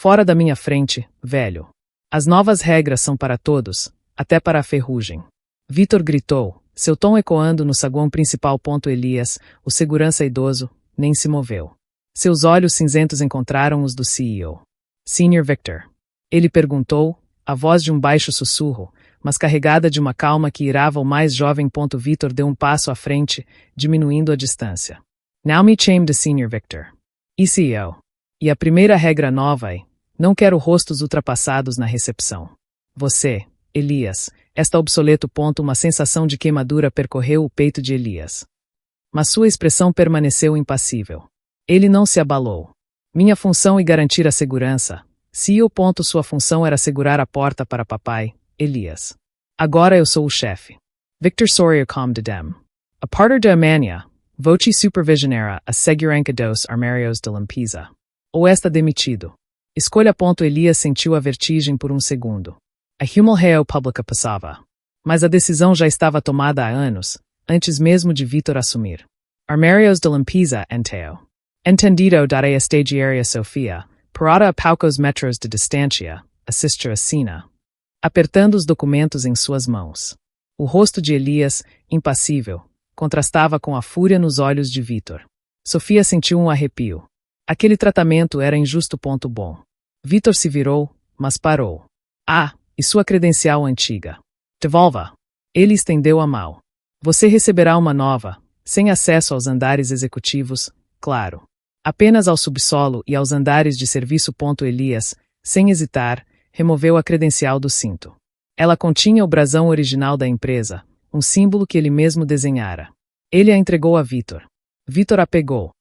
fora da minha frente, velho. As novas regras são para todos, até para a ferrugem. Vitor gritou, seu tom ecoando no saguão principal. Elias, o segurança idoso, nem se moveu. Seus olhos cinzentos encontraram os do CEO. Sr. Victor. Ele perguntou, a voz de um baixo sussurro, mas carregada de uma calma que irava o mais jovem. Vitor deu um passo à frente, diminuindo a distância. Now me chame de Sr. Victor. E CEO. E a primeira regra nova é, não quero rostos ultrapassados na recepção. Você, Elias, está obsoleto. Uma sensação de queimadura percorreu o peito de Elias. Mas sua expressão permaneceu impassível. Ele não se abalou. Minha função é garantir a segurança. CEO. Sua função era segurar a porta para papai, Elias. Agora eu sou o chefe. Victor Sawyer com de dem. A partir de amanhã, voce supervisionera a segurança dos armários de limpeza. Ou está demitido. Escolha. Elias sentiu a vertigem por um segundo. A humilhação pública passava. Mas a decisão já estava tomada há anos, antes mesmo de Vitor assumir. Armários de limpeza enteo. Entendido da estagiária Sofia, parada a poucos metros de distância, assistiu a cena. Apertando os documentos em suas mãos. O rosto de Elias, impassível, contrastava com a fúria nos olhos de Vitor. Sofia sentiu um arrepio. Aquele tratamento era injusto. Bom. Vitor se virou, mas parou. Ah, e sua credencial antiga? Devolva. Ele estendeu a mão. Você receberá uma nova, sem acesso aos andares executivos, claro. Apenas ao subsolo e aos andares de serviço. Elias, sem hesitar, removeu a credencial do cinto. Ela continha o brasão original da empresa, um símbolo que ele mesmo desenhara. Ele a entregou a Vitor. Vitor a pegou.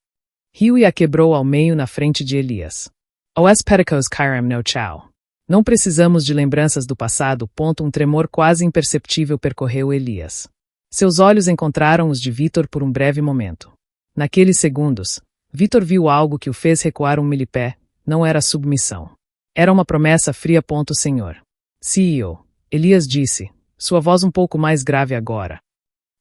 Riu e a quebrou ao meio na frente de Elias. Os pedicos kairam no chão. Não precisamos de lembranças do passado. Um tremor quase imperceptível percorreu Elias. Seus olhos encontraram os de Vitor por um breve momento. Naqueles segundos, Vitor viu algo que o fez recuar um milipé. Não era submissão. Era uma promessa fria. Senhor. CEO. Elias disse, sua voz um pouco mais grave agora.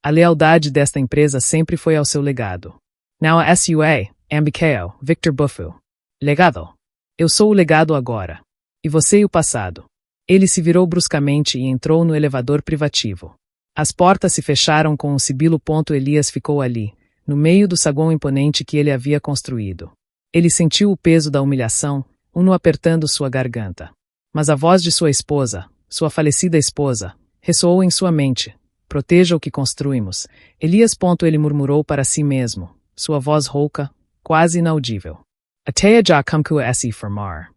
A lealdade desta empresa sempre foi ao seu legado. Now a SUA, Ambicao, Victor Bufu. Legado. Eu sou o legado agora. E você e o passado. Ele se virou bruscamente e entrou no elevador privativo. As portas se fecharam com um sibilo. Elias ficou ali, no meio do saguão imponente que ele havia construído. Ele sentiu o peso da humilhação, apertando sua garganta. Mas a voz de sua esposa, sua falecida esposa, ressoou em sua mente. Proteja o que construímos. Elias. Ele murmurou para si mesmo, sua voz rouca, quase inaudível. Até já como a se formar.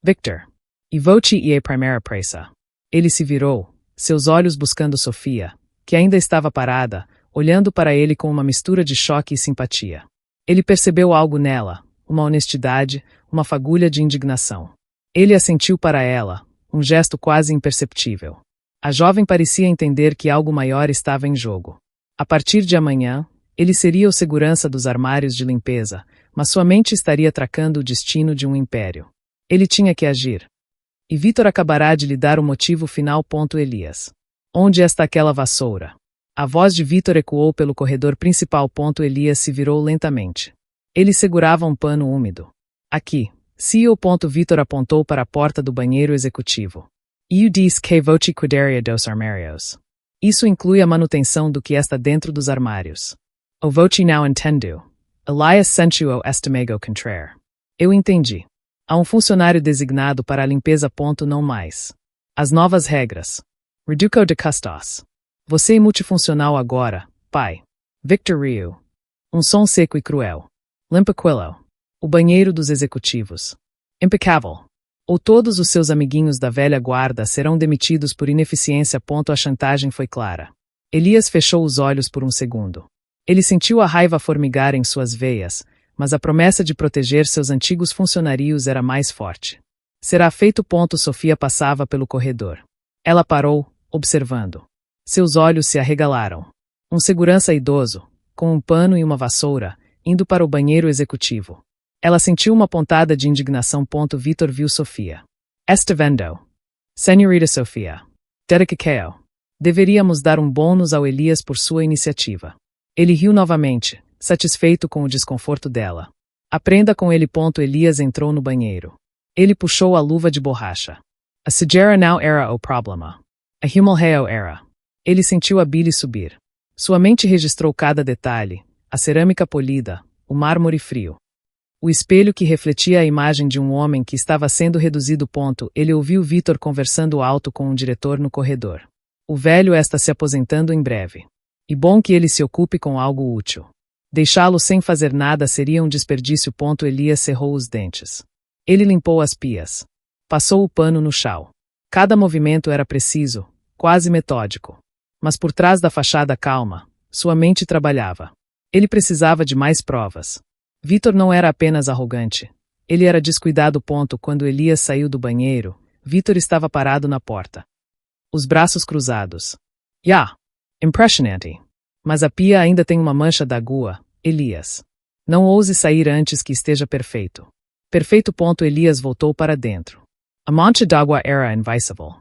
Victor. E voce e a primeira pressa. Ele se virou, seus olhos buscando Sofia, que ainda estava parada, olhando para ele com uma mistura de choque e simpatia. Ele percebeu algo nela, uma honestidade, uma fagulha de indignação. Ele assentiu para ela, um gesto quase imperceptível. A jovem parecia entender que algo maior estava em jogo. A partir de amanhã, ele seria o segurança dos armários de limpeza, mas sua mente estaria tracando o destino de um império. Ele tinha que agir. E Vitor acabará de lhe dar o motivo final. Elias. Onde está aquela vassoura? A voz de Vitor ecoou pelo corredor principal. Elias se virou lentamente. Ele segurava um pano úmido. Aqui. CEO. Vitor apontou para a porta do banheiro executivo. Eu disse que voce cuidaria dos armários. Isso inclui a manutenção do que está dentro dos armários. O voce não entendo. Elias sentiu estimego contrário. Eu entendi. Há um funcionário designado para a limpeza. Não mais. As novas regras. Reduco de custos. Você é multifuncional agora, pai. Victor Rio. Um som seco e cruel. Limpa Quillo. O banheiro dos executivos. Impecável. Ou todos os seus amiguinhos da velha guarda serão demitidos por ineficiência. A chantagem foi clara. Elias fechou os olhos por um segundo. Ele sentiu a raiva formigar em suas veias, mas a promessa de proteger seus antigos funcionários era mais forte. Será feito. Sofia passava pelo corredor. Ela parou, observando. Seus olhos se arregalaram. Um segurança idoso, com um pano e uma vassoura, indo para o banheiro executivo. Ela sentiu uma pontada de indignação. Vitor viu Sofia. Está vendo? Senhorita Sofia. Dedicacao. Deveríamos dar um bônus ao Elias por sua iniciativa. Ele riu novamente, satisfeito com o desconforto dela. Aprenda com ele. Elias entrou no banheiro. Ele puxou a luva de borracha. A sujeira não era o problema. A humilhao era. Ele sentiu a bile subir. Sua mente registrou cada detalhe, a cerâmica polida, o mármore frio. O espelho que refletia a imagem de um homem que estava sendo reduzido. Ele ouviu Vitor conversando alto com um diretor no corredor. O velho está se aposentando em breve. E bom que ele se ocupe com algo útil. Deixá-lo sem fazer nada seria um desperdício. Elias cerrou os dentes. Ele limpou as pias. Passou o pano no chão. Cada movimento era preciso, quase metódico. Mas por trás da fachada calma, sua mente trabalhava. Ele precisava de mais provas. Vitor não era apenas arrogante. Ele era descuidado. Quando Elias saiu do banheiro, Vitor estava parado na porta. Os braços cruzados. Impressionante. Mas a pia ainda tem uma mancha d'água, Elias. Não ouse sair antes que esteja perfeito. Perfeito. Elias voltou para dentro. A mancha d'água era invisível.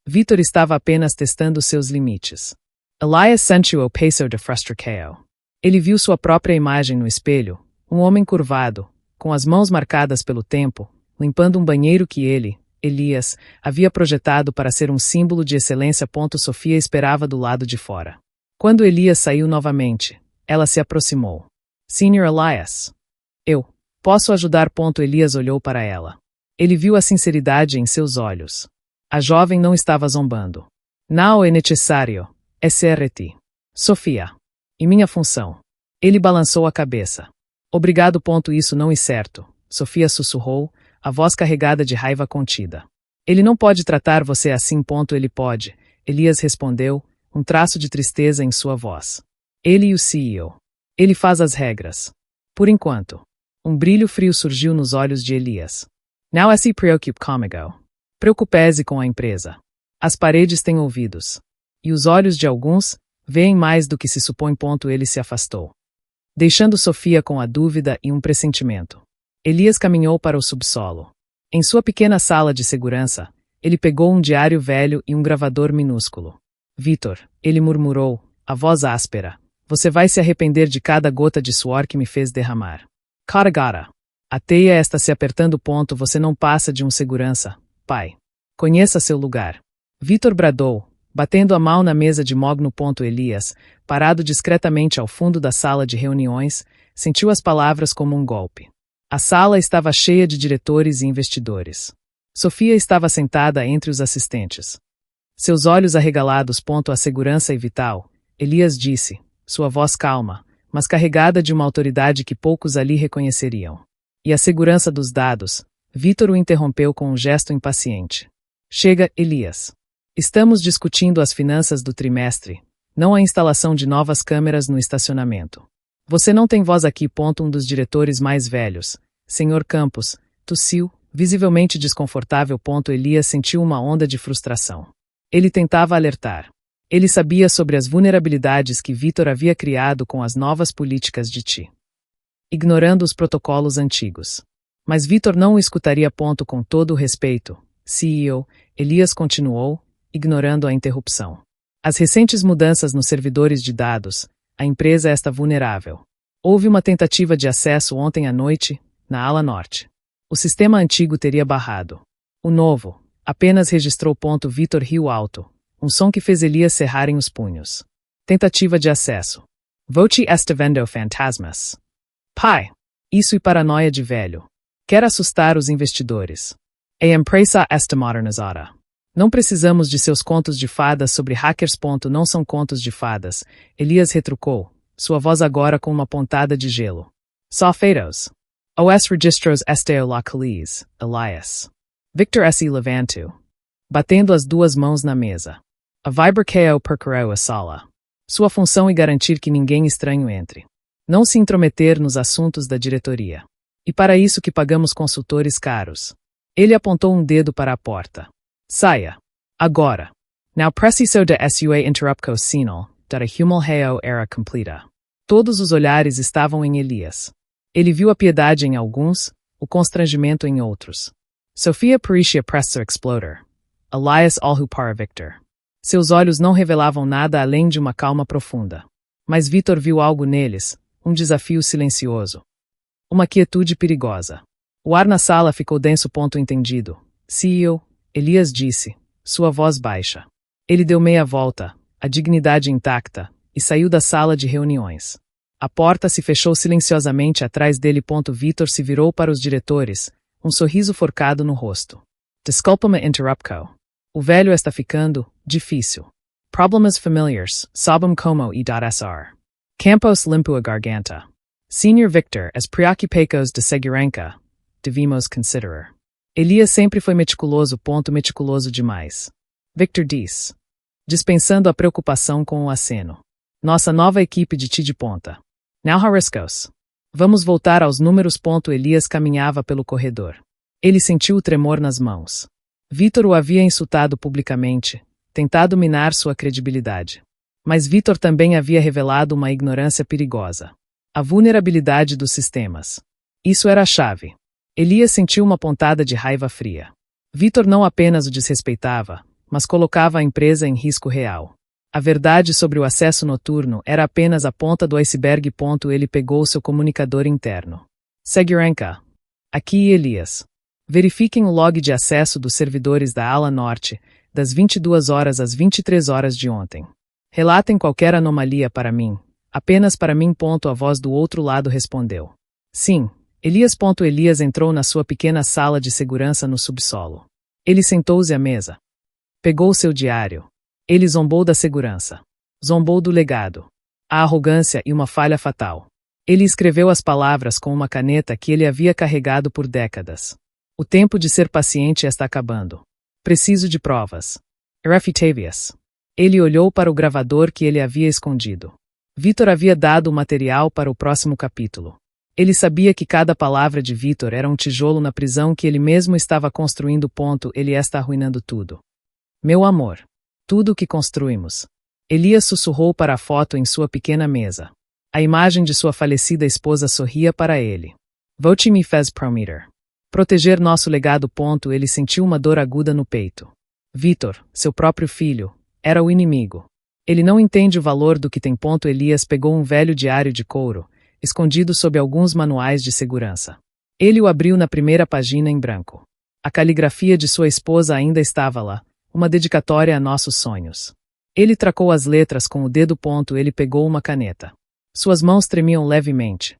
Vitor estava apenas testando seus limites. Elias sentiu o peso de frustração. Ele viu sua própria imagem no espelho, um homem curvado, com as mãos marcadas pelo tempo, limpando um banheiro que ele, Elias, havia projetado para ser um símbolo de excelência. Sofia esperava do lado de fora. Quando Elias saiu novamente, ela se aproximou. Sr. Elias. Eu posso ajudar. Elias olhou para ela. Ele viu a sinceridade em seus olhos. A jovem não estava zombando. Não é necessário. SRT. Sofia. E minha função? Ele balançou a cabeça. Obrigado. Isso não é certo. Sofia sussurrou, a voz carregada de raiva contida. Ele não pode tratar você assim. Ele pode. Elias respondeu, um traço de tristeza em sua voz. Ele e o CEO. Ele faz as regras. Por enquanto. Um brilho frio surgiu nos olhos de Elias. Não se preocupe comigo. Preocupe-se com a empresa. As paredes têm ouvidos. E os olhos de alguns veem mais do que se supõe. Ele se afastou. Deixando Sofia com a dúvida e um pressentimento. Elias caminhou para o subsolo. Em sua pequena sala de segurança, ele pegou um diário velho e um gravador minúsculo. Vitor, ele murmurou, a voz áspera. Você vai se arrepender de cada gota de suor que me fez derramar. Caragara. A teia está se apertando. Você não passa de um segurança, pai. Conheça seu lugar. Vitor bradou, batendo a mão na mesa de mogno. Elias, parado discretamente ao fundo da sala de reuniões, sentiu as palavras como um golpe. A sala estava cheia de diretores e investidores. Sofia estava sentada entre os assistentes. Seus olhos arregalados. A segurança é vital, Elias disse, sua voz calma, mas carregada de uma autoridade que poucos ali reconheceriam. E a segurança dos dados, Vitor o interrompeu com um gesto impaciente. Chega, Elias. Estamos discutindo as finanças do trimestre, não a instalação de novas câmeras no estacionamento. Você não tem voz aqui. Um dos diretores mais velhos, Sr. Campos, tossiu, visivelmente desconfortável. Elias sentiu uma onda de frustração. Ele tentava alertar. Ele sabia sobre as vulnerabilidades que Vitor havia criado com as novas políticas de TI. Ignorando os protocolos antigos. Mas Vitor não o escutaria. Com todo o respeito, CEO, Elias continuou, ignorando a interrupção. As recentes mudanças nos servidores de dados, a empresa está vulnerável. Houve uma tentativa de acesso ontem à noite, na ala norte. O sistema antigo teria barrado. O novo, apenas registrou. Vitor riu alto, um som que fez Elias cerrarem os punhos. Tentativa de acesso. Voce está vendo fantasmas. Pai! Isso e paranoia de velho. Quer assustar os investidores. A empresa está modernizada. Não precisamos de seus contos de fadas sobre hackers. Não são contos de fadas, Elias retrucou, sua voz agora com uma pontada de gelo. Só feitos. Os registros estão localizados, Elias. Victor se levantou, batendo as duas mãos na mesa. A vibração percorreu a sala. Sua função é garantir que ninguém estranho entre. Não se intrometer nos assuntos da diretoria. E para isso que pagamos consultores caros. Ele apontou um dedo para a porta. Saia. Agora. Não preciso de sua interrupção sinal, da humilhao era completa. Todos os olhares estavam em Elias. Ele viu a piedade em alguns, o constrangimento em outros. Sofia parecia prestes a explodir. Elias olhou para Victor. Seus olhos não revelavam nada além de uma calma profunda. Mas Vitor viu algo neles, um desafio silencioso. Uma quietude perigosa. O ar na sala ficou denso. Entendido. CEO, Elias disse, sua voz baixa. Ele deu meia volta, a dignidade intacta, e saiu da sala de reuniões. A porta se fechou silenciosamente atrás dele. Vitor se virou para os diretores, um sorriso forcado no rosto. Desculpa-me interruptco. O velho está ficando difícil. Problemas familiares, sabem como e.sr. Campos limpo a garganta. Sr. Victor, as preocupações de segurança, devemos considerar. Elias sempre foi meticuloso. Meticuloso demais. Victor disse, dispensando a preocupação com o aceno. Nossa nova equipe de ti de ponta. Now riscos. Vamos voltar aos números. Elias caminhava pelo corredor. Ele sentiu o tremor nas mãos. Vitor o havia insultado publicamente, tentado minar sua credibilidade. Mas Vitor também havia revelado uma ignorância perigosa. A vulnerabilidade dos sistemas. Isso era a chave. Elias sentiu uma pontada de raiva fria. Vitor não apenas o desrespeitava, mas colocava a empresa em risco real. A verdade sobre o acesso noturno era apenas a ponta do iceberg. Ele pegou seu comunicador interno. Segurança. Aqui Elias. Verifiquem o log de acesso dos servidores da ala norte, das 22 horas às 23 horas de ontem. Relatem qualquer anomalia para mim. Apenas para mim. A voz do outro lado respondeu. Sim, Elias. Elias entrou na sua pequena sala de segurança no subsolo. Ele sentou-se à mesa. Pegou seu diário. Ele zombou da segurança. Zombou do legado. A arrogância e uma falha fatal. Ele escreveu as palavras com uma caneta que ele havia carregado por décadas. O tempo de ser paciente está acabando. Preciso de provas. Irrefutables. Ele olhou para o gravador que ele havia escondido. Vitor havia dado o material para o próximo capítulo. Ele sabia que cada palavra de Vitor era um tijolo na prisão que ele mesmo estava construindo. Ele está arruinando tudo. Meu amor. Tudo o que construímos. Elias sussurrou para a foto em sua pequena mesa. A imagem de sua falecida esposa sorria para ele. Vote me fez prometer. Proteger nosso legado. Ele sentiu uma dor aguda no peito. Vitor, seu próprio filho, era o inimigo. Ele não entende o valor do que tem. Elias pegou um velho diário de couro, escondido sob alguns manuais de segurança. Ele o abriu na primeira página em branco. A caligrafia de sua esposa ainda estava lá, uma dedicatória a nossos sonhos. Ele tracou as letras com o dedo. Ele pegou uma caneta. Suas mãos tremiam levemente.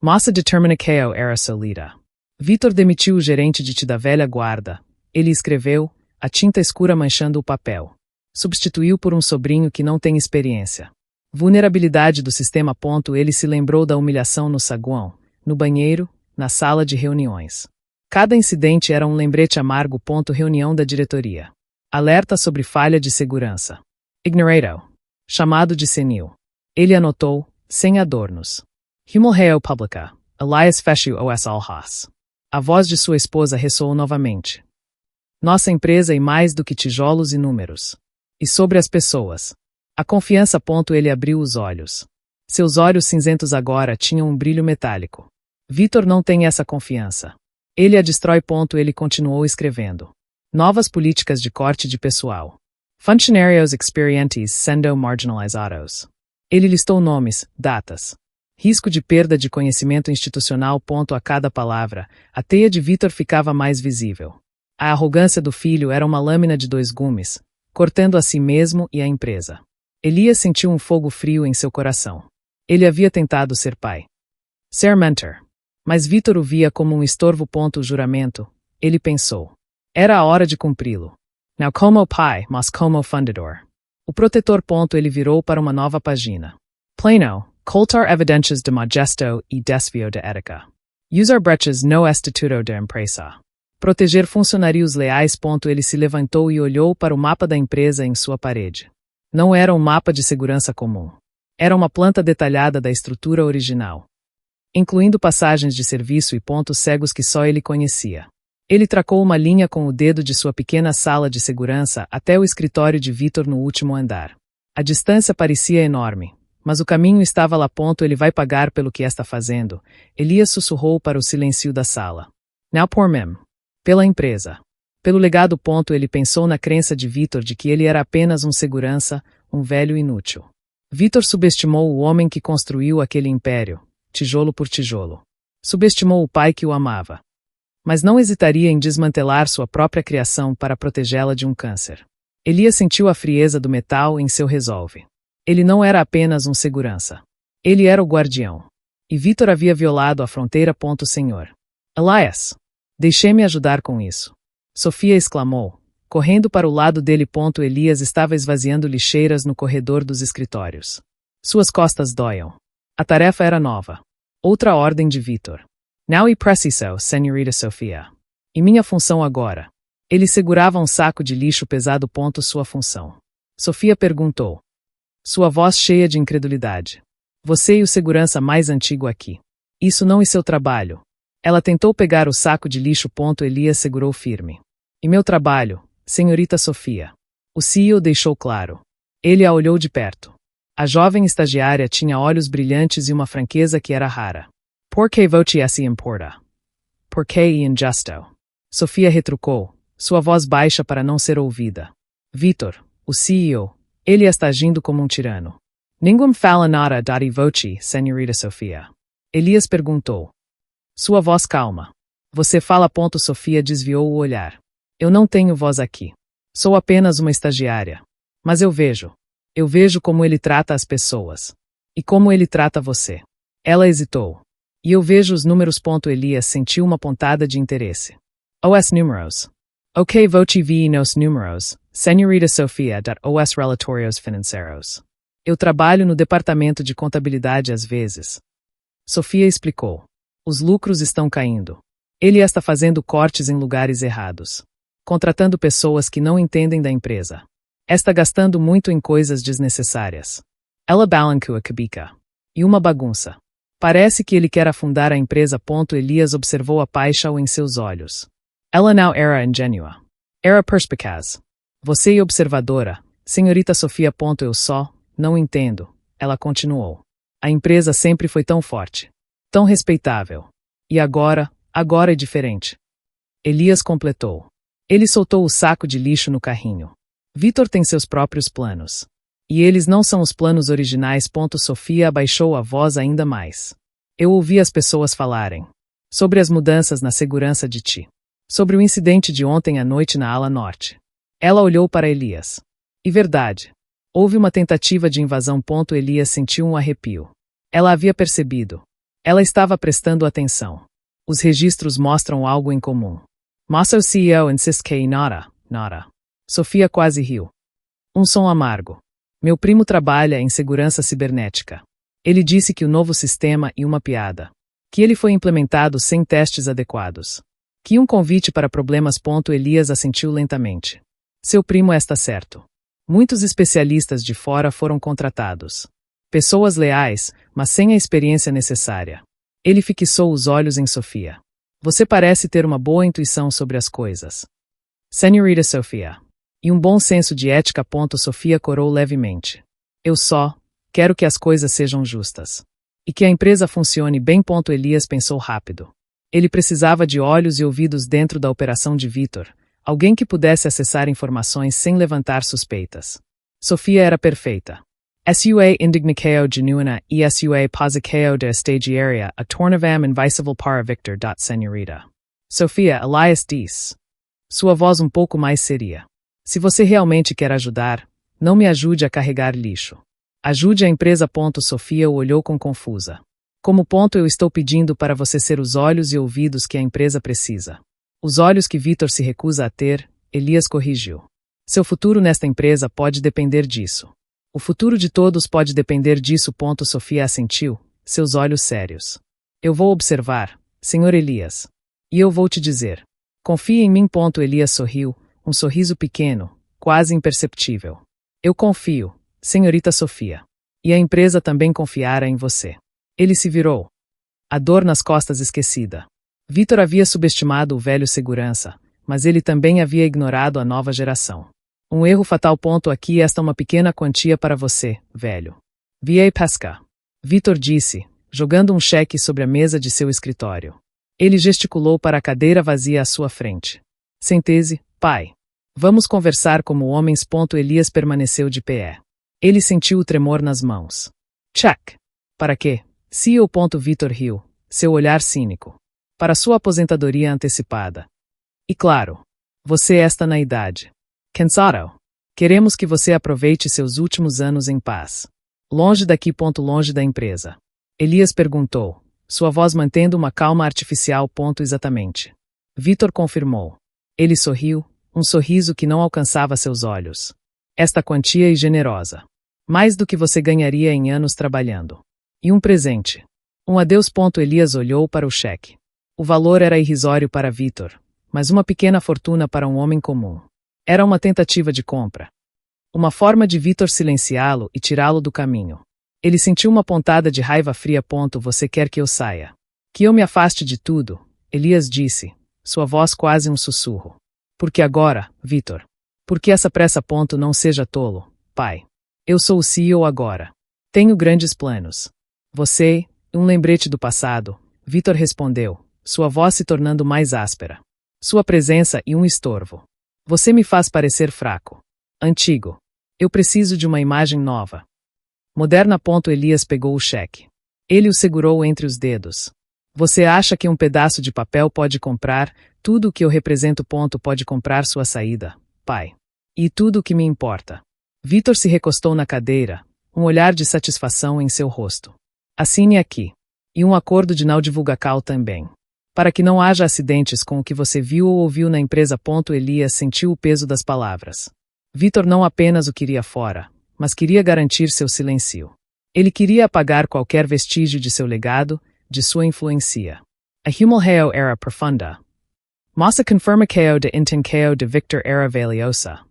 Mossa determinação era solida. Vitor demitiu o gerente de ti da velha guarda. Ele escreveu, a tinta escura manchando o papel. Substituiu por um sobrinho que não tem experiência. Vulnerabilidade do sistema. Ele se lembrou da humilhação no saguão, no banheiro, na sala de reuniões. Cada incidente era um lembrete amargo. Reunião da diretoria. Alerta sobre falha de segurança. Ignorado. Chamado de senil. Ele anotou, sem adornos. Humilheo publica. Elias Feshu os Alhas. A voz de sua esposa ressoou novamente. Nossa empresa é mais do que tijolos e números. E sobre as pessoas. A confiança. Ele abriu os olhos. Seus olhos cinzentos agora tinham um brilho metálico. Vitor não tem essa confiança. Ele a destrói. Ele continuou escrevendo. Novas políticas de corte de pessoal. Funcionários experientes sendo marginalizados. Ele listou nomes, datas. Risco de perda de conhecimento institucional. A cada palavra, a teia de Vitor ficava mais visível. A arrogância do filho era uma lâmina de 2 gumes, cortando a si mesmo e a empresa. Elias sentiu um fogo frio em seu coração. Ele havia tentado ser pai. Ser mentor. Mas Vitor o via como um estorvo. O juramento. Ele pensou. Era a hora de cumpri-lo. Now como pai, mas como fundador. O protetor. Ele virou para uma nova página. Plano, coltar evidências de majesto e desvio de ética. Usar breches no estatuto de empresa. Proteger funcionários leais. Ele se levantou e olhou para o mapa da empresa em sua parede. Não era um mapa de segurança comum. Era uma planta detalhada da estrutura original, incluindo passagens de serviço e pontos cegos que só ele conhecia. Ele tracou uma linha com o dedo de sua pequena sala de segurança até o escritório de Vitor no último andar. A distância parecia enorme, mas o caminho estava lá. Ele vai pagar pelo que está fazendo. Elias sussurrou para o silêncio da sala. Now por mim. Pela empresa. Pelo legado. Ele pensou na crença de Vitor de que ele era apenas um segurança, um velho inútil. Vitor subestimou o homem que construiu aquele império, tijolo por tijolo. Subestimou o pai que o amava. mas não hesitaria em desmantelar sua própria criação para protegê-la de um câncer. Elias sentiu a frieza do metal em seu resolve. Ele não era apenas um segurança. Ele era o guardião. E Vitor havia violado a fronteira. Senhor Elias, deixe-me ajudar com isso. Sofia exclamou, correndo para o lado dele. Elias estava esvaziando lixeiras no corredor dos escritórios. Suas costas doiam. A tarefa era nova. Outra ordem de Vitor. Now e preciso, senhorita Sofia. E minha função agora? Ele segurava um saco de lixo pesado. Sua função. Sofia perguntou. Sua voz cheia de incredulidade. Você e o segurança mais antigo aqui. Isso não é seu trabalho. Ela tentou pegar o saco de lixo. Elias segurou firme. E meu trabalho, senhorita Sofia. O CEO deixou claro. Ele a olhou de perto. A jovem estagiária tinha olhos brilhantes e uma franqueza que era rara. Por que você se importa? Por que é injusto? Sofia retrucou, sua voz baixa para não ser ouvida. Vitor, o CEO, ele está agindo como um tirano. Ninguém fala nada de você, senhorita Sofia. Elias perguntou. Sua voz calma. Você fala. Sofia desviou o olhar. Eu não tenho voz aqui. Sou apenas uma estagiária. Mas eu vejo. Eu vejo como ele trata as pessoas. E como ele trata você. Ela hesitou. E eu vejo os números. Elias sentiu uma pontada de interesse. Os números. Ok, você vi nos números, senhorita Sofia. Os relatórios financeiros. Eu trabalho no departamento de contabilidade às vezes. Sofia explicou. Os lucros estão caindo. Ele está fazendo cortes em lugares errados. Contratando pessoas que não entendem da empresa. Está gastando muito em coisas desnecessárias. Ela balancou a cabeça. E uma bagunça. Parece que ele quer afundar a empresa. Elias observou a paixão em seus olhos. Ela não era ingênua. Era perspicaz. Você é observadora, senhorita Sofia. Eu só não entendo. Ela continuou. A empresa sempre foi tão forte. Tão respeitável. E agora é diferente. Elias completou. Ele soltou o saco de lixo no carrinho. Vitor tem seus próprios planos. E eles não são os planos originais. Sofia abaixou a voz ainda mais. Eu ouvi as pessoas falarem. Sobre as mudanças na segurança de ti. Sobre o incidente de ontem à noite na ala norte. Ela olhou para Elias. E verdade. Houve uma tentativa de invasão. Elias sentiu um arrepio. Ela havia percebido. Ela estava prestando atenção. Os registros mostram algo em comum. Mas o CEO insiste que nada. Sofia quase riu. Um som amargo. Meu primo trabalha em segurança cibernética. Ele disse que o novo sistema é uma piada. Que ele foi implementado sem testes adequados. Que um convite para problemas. Elias assentiu lentamente. Seu primo está certo. Muitos especialistas de fora foram contratados. Pessoas leais, mas sem a experiência necessária. Ele fixou os olhos em Sofia. Você parece ter uma boa intuição sobre as coisas. Senhorita Sofia. E um bom senso de ética. Sofia corou levemente. Eu só quero que as coisas sejam justas. E que a empresa funcione bem. Elias pensou rápido. Ele precisava de olhos e ouvidos dentro da operação de Vitor, alguém que pudesse acessar informações sem levantar suspeitas. Sofia era perfeita. Sua indignação genuína e sua posição de estagiária a tornavam invisível para Victor. Senhorita Sofia, Elias disse. Sua voz um pouco mais seria. Se você realmente quer ajudar, não me ajude a carregar lixo. Ajude a empresa. Sofia o olhou com confusa. Como eu estou pedindo para você ser os olhos e ouvidos que a empresa precisa. Os olhos que Vitor se recusa a ter, Elias corrigiu. Seu futuro nesta empresa pode depender disso. O futuro de todos pode depender disso. Sofia assentiu, seus olhos sérios. Eu vou observar, Sr. Elias. E eu vou te dizer. Confie em mim. Elias sorriu, um sorriso pequeno, quase imperceptível. Eu confio, senhorita Sofia. E a empresa também confiará em você. Ele se virou. A dor nas costas esquecida. Vitor havia subestimado o velho segurança, mas ele também havia ignorado a nova geração. Um erro fatal. Aqui está uma pequena quantia para você, velho. Viei pesca. Vitor disse, jogando um cheque sobre a mesa de seu escritório. Ele gesticulou para a cadeira vazia à sua frente. Sente-se, pai. Vamos conversar como homens. Elias permaneceu de pé. Ele sentiu o tremor nas mãos. Check. Para quê? CEO. Vitor riu, seu olhar cínico. para sua aposentadoria antecipada. E claro, você está na idade. Cansado? Queremos que você aproveite seus últimos anos em paz. Longe daqui. Longe da empresa. Elias perguntou, sua voz mantendo uma calma artificial. Exatamente. Vitor confirmou. Ele sorriu, um sorriso que não alcançava seus olhos. Esta quantia é generosa. Mais do que você ganharia em anos trabalhando. E um presente. Um adeus. Elias olhou para o cheque. O valor era irrisório para Vitor, mas uma pequena fortuna para um homem comum. Era uma tentativa de compra. Uma forma de Vitor silenciá-lo e tirá-lo do caminho. Ele sentiu uma pontada de raiva fria. Você quer que eu saia? Que eu me afaste de tudo? Elias disse, sua voz quase um sussurro. Porque agora, Vitor? Porque essa pressa? Não seja tolo, pai. Eu sou o CEO agora. Tenho grandes planos. Você, um lembrete do passado, Vitor respondeu, sua voz se tornando mais áspera. Sua presença e um estorvo. Você me faz parecer fraco. Antigo. Eu preciso de uma imagem nova. Moderna. Elias pegou o cheque. Ele o segurou entre os dedos. Você acha que um pedaço de papel pode comprar tudo o que eu represento? Pode comprar sua saída, pai. E tudo o que me importa. Vitor se recostou na cadeira, um olhar de satisfação em seu rosto. Assine aqui. E um acordo de não divulgação também. Para que não haja acidentes com o que você viu ou ouviu na empresa. Elias sentiu o peso das palavras. Vitor não apenas o queria fora, mas queria garantir seu silêncio. Ele queria apagar qualquer vestígio de seu legado, de sua influência. A humilhao era profunda. Mossa confirma que de intenção de Victor era valiosa.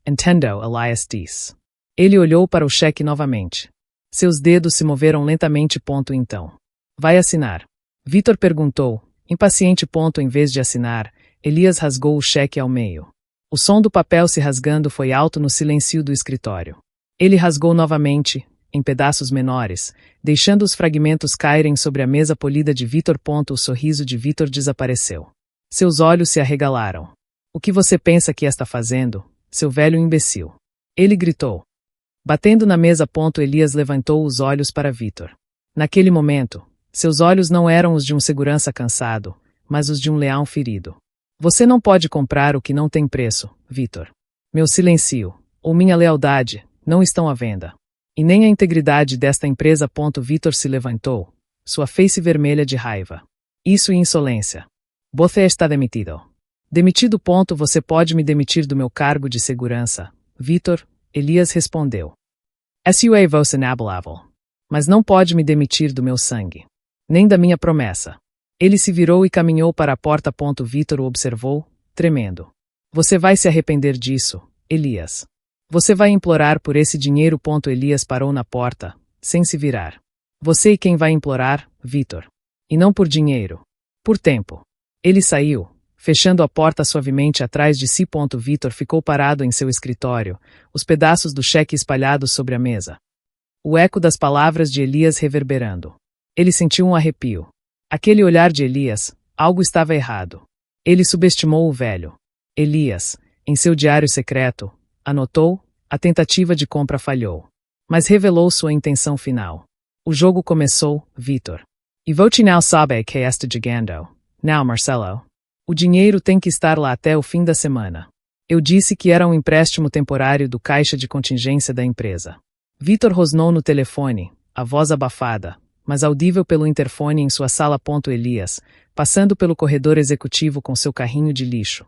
Entendo, Elias disse. Ele olhou para o cheque novamente. Seus dedos se moveram lentamente. Então. Vai assinar? Vitor perguntou, impaciente. Em vez de assinar, Elias rasgou o cheque ao meio. O som do papel se rasgando foi alto no silêncio do escritório. Ele rasgou novamente, em pedaços menores, deixando os fragmentos caírem sobre a mesa polida de Vitor. O sorriso de Vitor desapareceu. Seus olhos se arregalaram. O que você pensa que está fazendo, seu velho imbecil? Ele gritou. Batendo na mesa. Elias levantou os olhos para Vitor. Naquele momento, seus olhos não eram os de um segurança cansado, mas os de um leão ferido. Você não pode comprar o que não tem preço, Vitor. Meu silêncio, ou minha lealdade, não estão à venda. E nem a integridade desta empresa. Vitor se levantou, sua face vermelha de raiva. Isso é insolência. Você está demitido. Demitido. Você pode me demitir do meu cargo de segurança, Vitor, Elias respondeu. Isso é você inabalável. Mas não pode me demitir do meu sangue. Nem da minha promessa. Ele se virou e caminhou para a porta. Vitor o observou, tremendo. Você vai se arrepender disso, Elias. Você vai implorar por esse dinheiro. Elias parou na porta, sem se virar. Você e quem vai implorar, Vitor. E não por dinheiro. Por tempo. Ele saiu, fechando a porta suavemente atrás de si. Vitor ficou parado em seu escritório, os pedaços do cheque espalhados sobre a mesa. O eco das palavras de Elias reverberando. Ele sentiu um arrepio. Aquele olhar de Elias, algo estava errado. Ele subestimou o velho. Elias, em seu diário secreto, anotou, a tentativa de compra falhou. Mas revelou sua intenção final. O jogo começou, Vitor. E você não sabe que está jogando. Não, Marcelo. O dinheiro tem que estar lá até o fim da semana. Eu disse que era um empréstimo temporário do caixa de contingência da empresa. Vitor rosnou no telefone, a voz abafada, mas audível pelo interfone em sua sala. Elias, passando pelo corredor executivo com seu carrinho de lixo.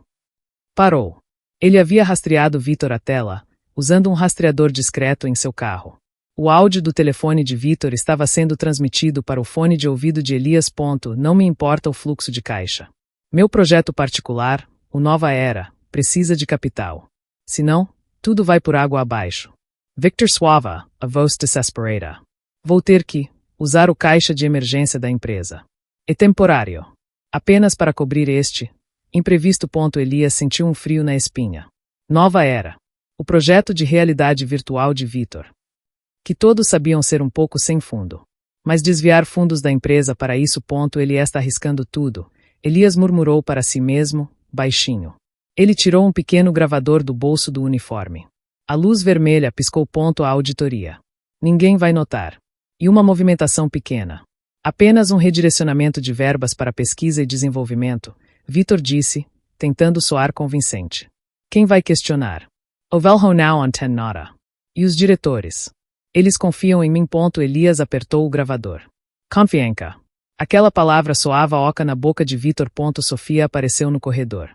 Parou. Ele havia rastreado Vitor até lá, usando um rastreador discreto em seu carro. O áudio do telefone de Vitor estava sendo transmitido para o fone de ouvido de Elias. Não me importa o fluxo de caixa. Meu projeto particular, o Nova Era, precisa de capital. Senão, tudo vai por água abaixo. Victor Suava, a voz desesperada. Vou ter que usar o caixa de emergência da empresa. É temporário. Apenas para cobrir este imprevisto. Elias sentiu um frio na espinha. Nova Era. O projeto de realidade virtual de Vitor. Que todos sabiam ser um pouco sem fundo. Mas desviar fundos da empresa para isso. Ele está arriscando tudo. Elias murmurou para si mesmo, baixinho. Ele tirou um pequeno gravador do bolso do uniforme. A luz vermelha piscou. A auditoria. Ninguém vai notar. E uma movimentação pequena. Apenas um redirecionamento de verbas para pesquisa e desenvolvimento, Vitor disse, tentando soar convincente. Quem vai questionar? Ovelho now on 10 nota. E os diretores? Eles confiam em mim. Elias apertou o gravador. Confiança. Aquela palavra soava oca na boca de Vitor. Sofia apareceu no corredor.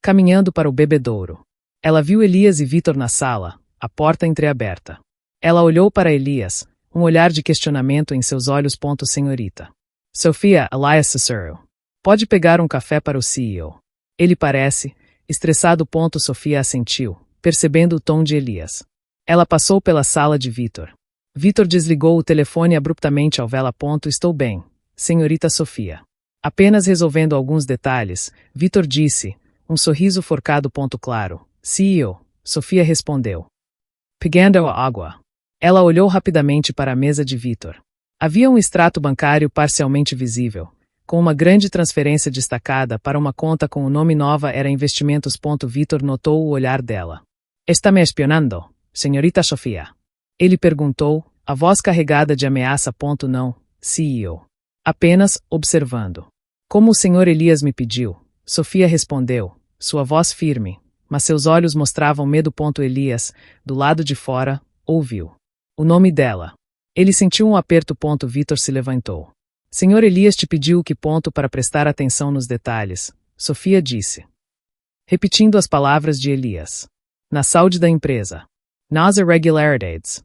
Caminhando para o bebedouro. Ela viu Elias e Vitor na sala, a porta entreaberta. Ela olhou para Elias, um olhar de questionamento em seus olhos. Senhorita. Sofia, Elias Cicero. Pode pegar um café para o CEO. Ele parece estressado. Sofia assentiu, percebendo o tom de Elias. Ela passou pela sala de Vitor. Vitor desligou o telefone abruptamente ao vela. Estou bem, senhorita Sofia. Apenas resolvendo alguns detalhes, Vitor disse, um sorriso forcado. Claro, CEO, Sofia respondeu. Pegando a água. Ela olhou rapidamente para a mesa de Vitor. Havia um extrato bancário parcialmente visível, com uma grande transferência destacada para uma conta com o nome Nova Era Investimentos. Vitor notou o olhar dela. Está me espionando, senhorita Sofia? Ele perguntou, a voz carregada de ameaça. Não, CEO. Apenas observando. Como o senhor Elias me pediu, Sofia respondeu, sua voz firme, mas seus olhos mostravam medo. Elias, do lado de fora, ouviu o nome dela. Ele sentiu um aperto. Vitor se levantou. Senhor Elias te pediu o que? Para prestar atenção nos detalhes, Sofia disse. Repetindo as palavras de Elias. Na saúde da empresa. Nas irregularidades.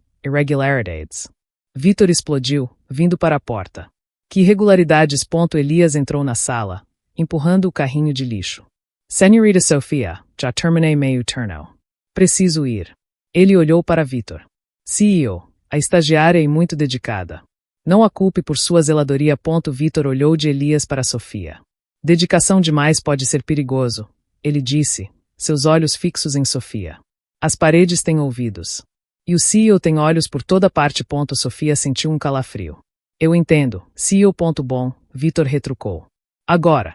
Vitor explodiu, vindo para a porta. Que irregularidades? Elias entrou na sala, empurrando o carrinho de lixo. Senhorita Sofia, já terminei meu turno. Preciso ir. Ele olhou para Vitor. CEO, a estagiária e muito dedicada. Não a culpe por sua zeladoria. Vitor olhou de Elias para Sofia. Dedicação demais pode ser perigoso, ele disse, seus olhos fixos em Sofia. As paredes têm ouvidos. E o CEO tem olhos por toda parte. Sofia sentiu um calafrio. Eu entendo, CEO. Bom, Vitor retrucou. Agora.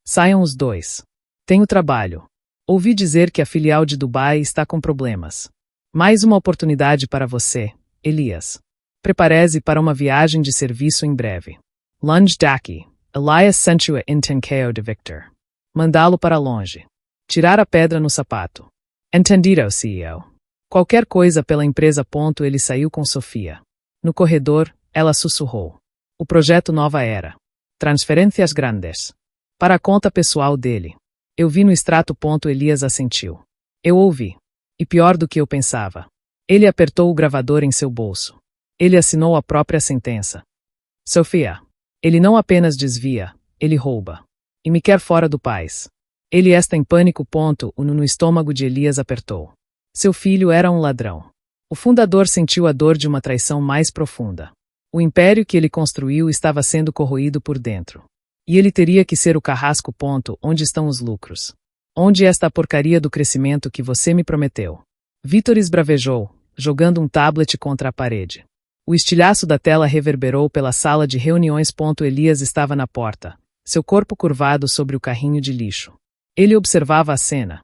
Saiam os dois. Tenho trabalho. Ouvi dizer que a filial de Dubai está com problemas. Mais uma oportunidade para você, Elias. Prepare-se para uma viagem de serviço em breve. Lunge daqui. Elias sentiu a intenção de Victor. Mandá-lo para longe. Tirar a pedra no sapato. Entendido, CEO. Qualquer coisa pela empresa. Ele saiu com Sofia. No corredor, ela sussurrou. O projeto Nova Era. Transferências grandes. Para a conta pessoal dele. Eu vi no extrato. Elias assentiu. Eu ouvi. E pior do que eu pensava. Ele apertou o gravador em seu bolso. Ele assinou a própria sentença. Sofia. Ele não apenas desvia, ele rouba. E me quer fora do país. Ele está em pânico. O no estômago de Elias apertou. Seu filho era um ladrão. O fundador sentiu a dor de uma traição mais profunda. O império que ele construiu estava sendo corroído por dentro. E ele teria que ser o carrasco. Onde estão os lucros? Onde está a porcaria do crescimento que você me prometeu? Vitor esbravejou, jogando um tablet contra a parede. O estilhaço da tela reverberou pela sala de reuniões. Elias estava na porta, seu corpo curvado sobre o carrinho de lixo. Ele observava a cena.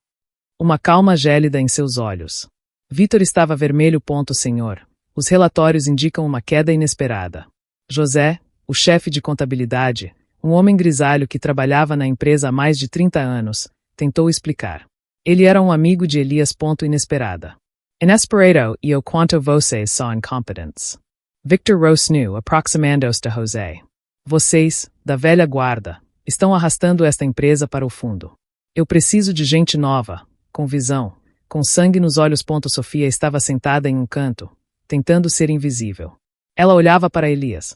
Uma calma gélida em seus olhos. Vitor estava vermelho. Senhor, os relatórios indicam uma queda inesperada. José, o chefe de contabilidade, um homem grisalho que trabalhava na empresa há mais de 30 anos, tentou explicar. Ele era um amigo de Elias. Inesperada. Inesperado e o quanto vocês são incompetentes. Victor Rosnu aproximando-se de José. Vocês, da velha guarda, estão arrastando esta empresa para o fundo. Eu preciso de gente nova, com visão, com sangue nos olhos. Sofia estava sentada em um canto, tentando ser invisível. Ela olhava para Elias.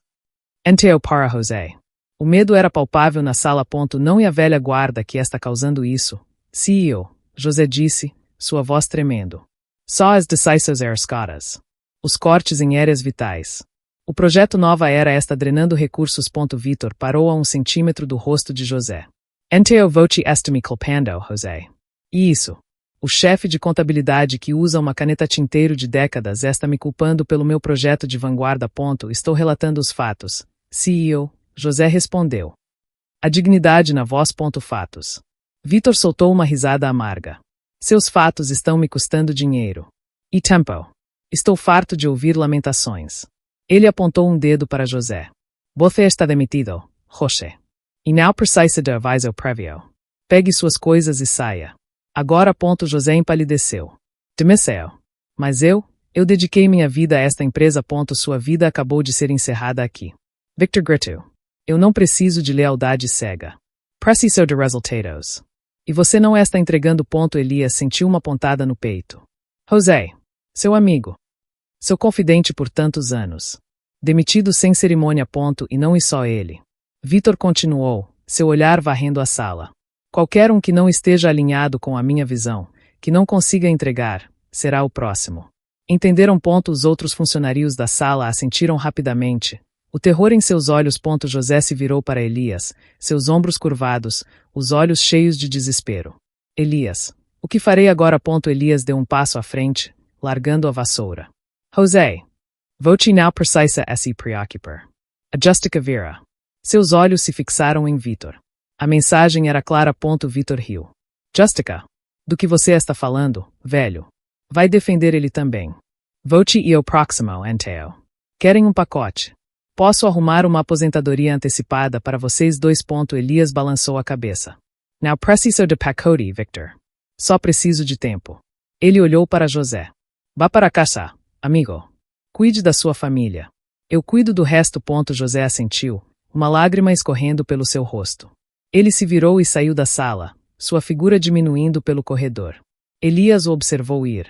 Enteu para José. O medo era palpável na sala. Não é a velha guarda que está causando isso, CEO, José disse, sua voz tremendo. Só as decisões arriscadas. Os cortes em áreas vitais. O projeto Nova Era está drenando recursos. Vitor parou a 1 centímetro do rosto de José. Enteu voce está me culpando, José. E isso. O chefe de contabilidade que usa uma caneta tinteiro de décadas está me culpando pelo meu projeto de vanguarda. Estou relatando os fatos. CEO, José respondeu. A dignidade na voz. Fatos. Vitor soltou uma risada amarga. Seus fatos estão me custando dinheiro. E tempo. Estou farto de ouvir lamentações. Ele apontou um dedo para José. Você está demitido, José. E não precisa de aviso prévio. Pegue suas coisas e saia. Agora. José empalideceu. Demissão. Mas eu dediquei minha vida a esta empresa. Sua vida acabou de ser encerrada aqui. Victor gritou. Eu não preciso de lealdade cega. Preciso de resultados. E você não está entregando. Elias sentiu uma pontada no peito. José. Seu amigo. Seu confidente por tantos anos. Demitido sem cerimônia. E não e só ele. Vitor continuou, seu olhar varrendo a sala. Qualquer um que não esteja alinhado com a minha visão, que não consiga entregar, será o próximo. Entenderam. Os outros funcionários da sala assentiram rapidamente. O terror em seus olhos. José se virou para Elias, seus ombros curvados, os olhos cheios de desespero. Elias, o que farei agora? Elias deu um passo à frente, largando a vassoura. José. Voce não precisa se preocupar. A Justica vira. Seus olhos se fixaram em Vitor. A mensagem era clara. Vitor riu. Justica. Do que você está falando, velho? Vai defender ele também. Voce e o próximo, Anteo. Querem um pacote? Posso arrumar uma aposentadoria antecipada para vocês dois. Elias balançou a cabeça. Não preciso de pacote, Victor. Só preciso de tempo. Ele olhou para José. Vá para casa, amigo. Cuide da sua família. Eu cuido do resto. José assentiu, uma lágrima escorrendo pelo seu rosto. Ele se virou e saiu da sala, sua figura diminuindo pelo corredor. Elias o observou ir.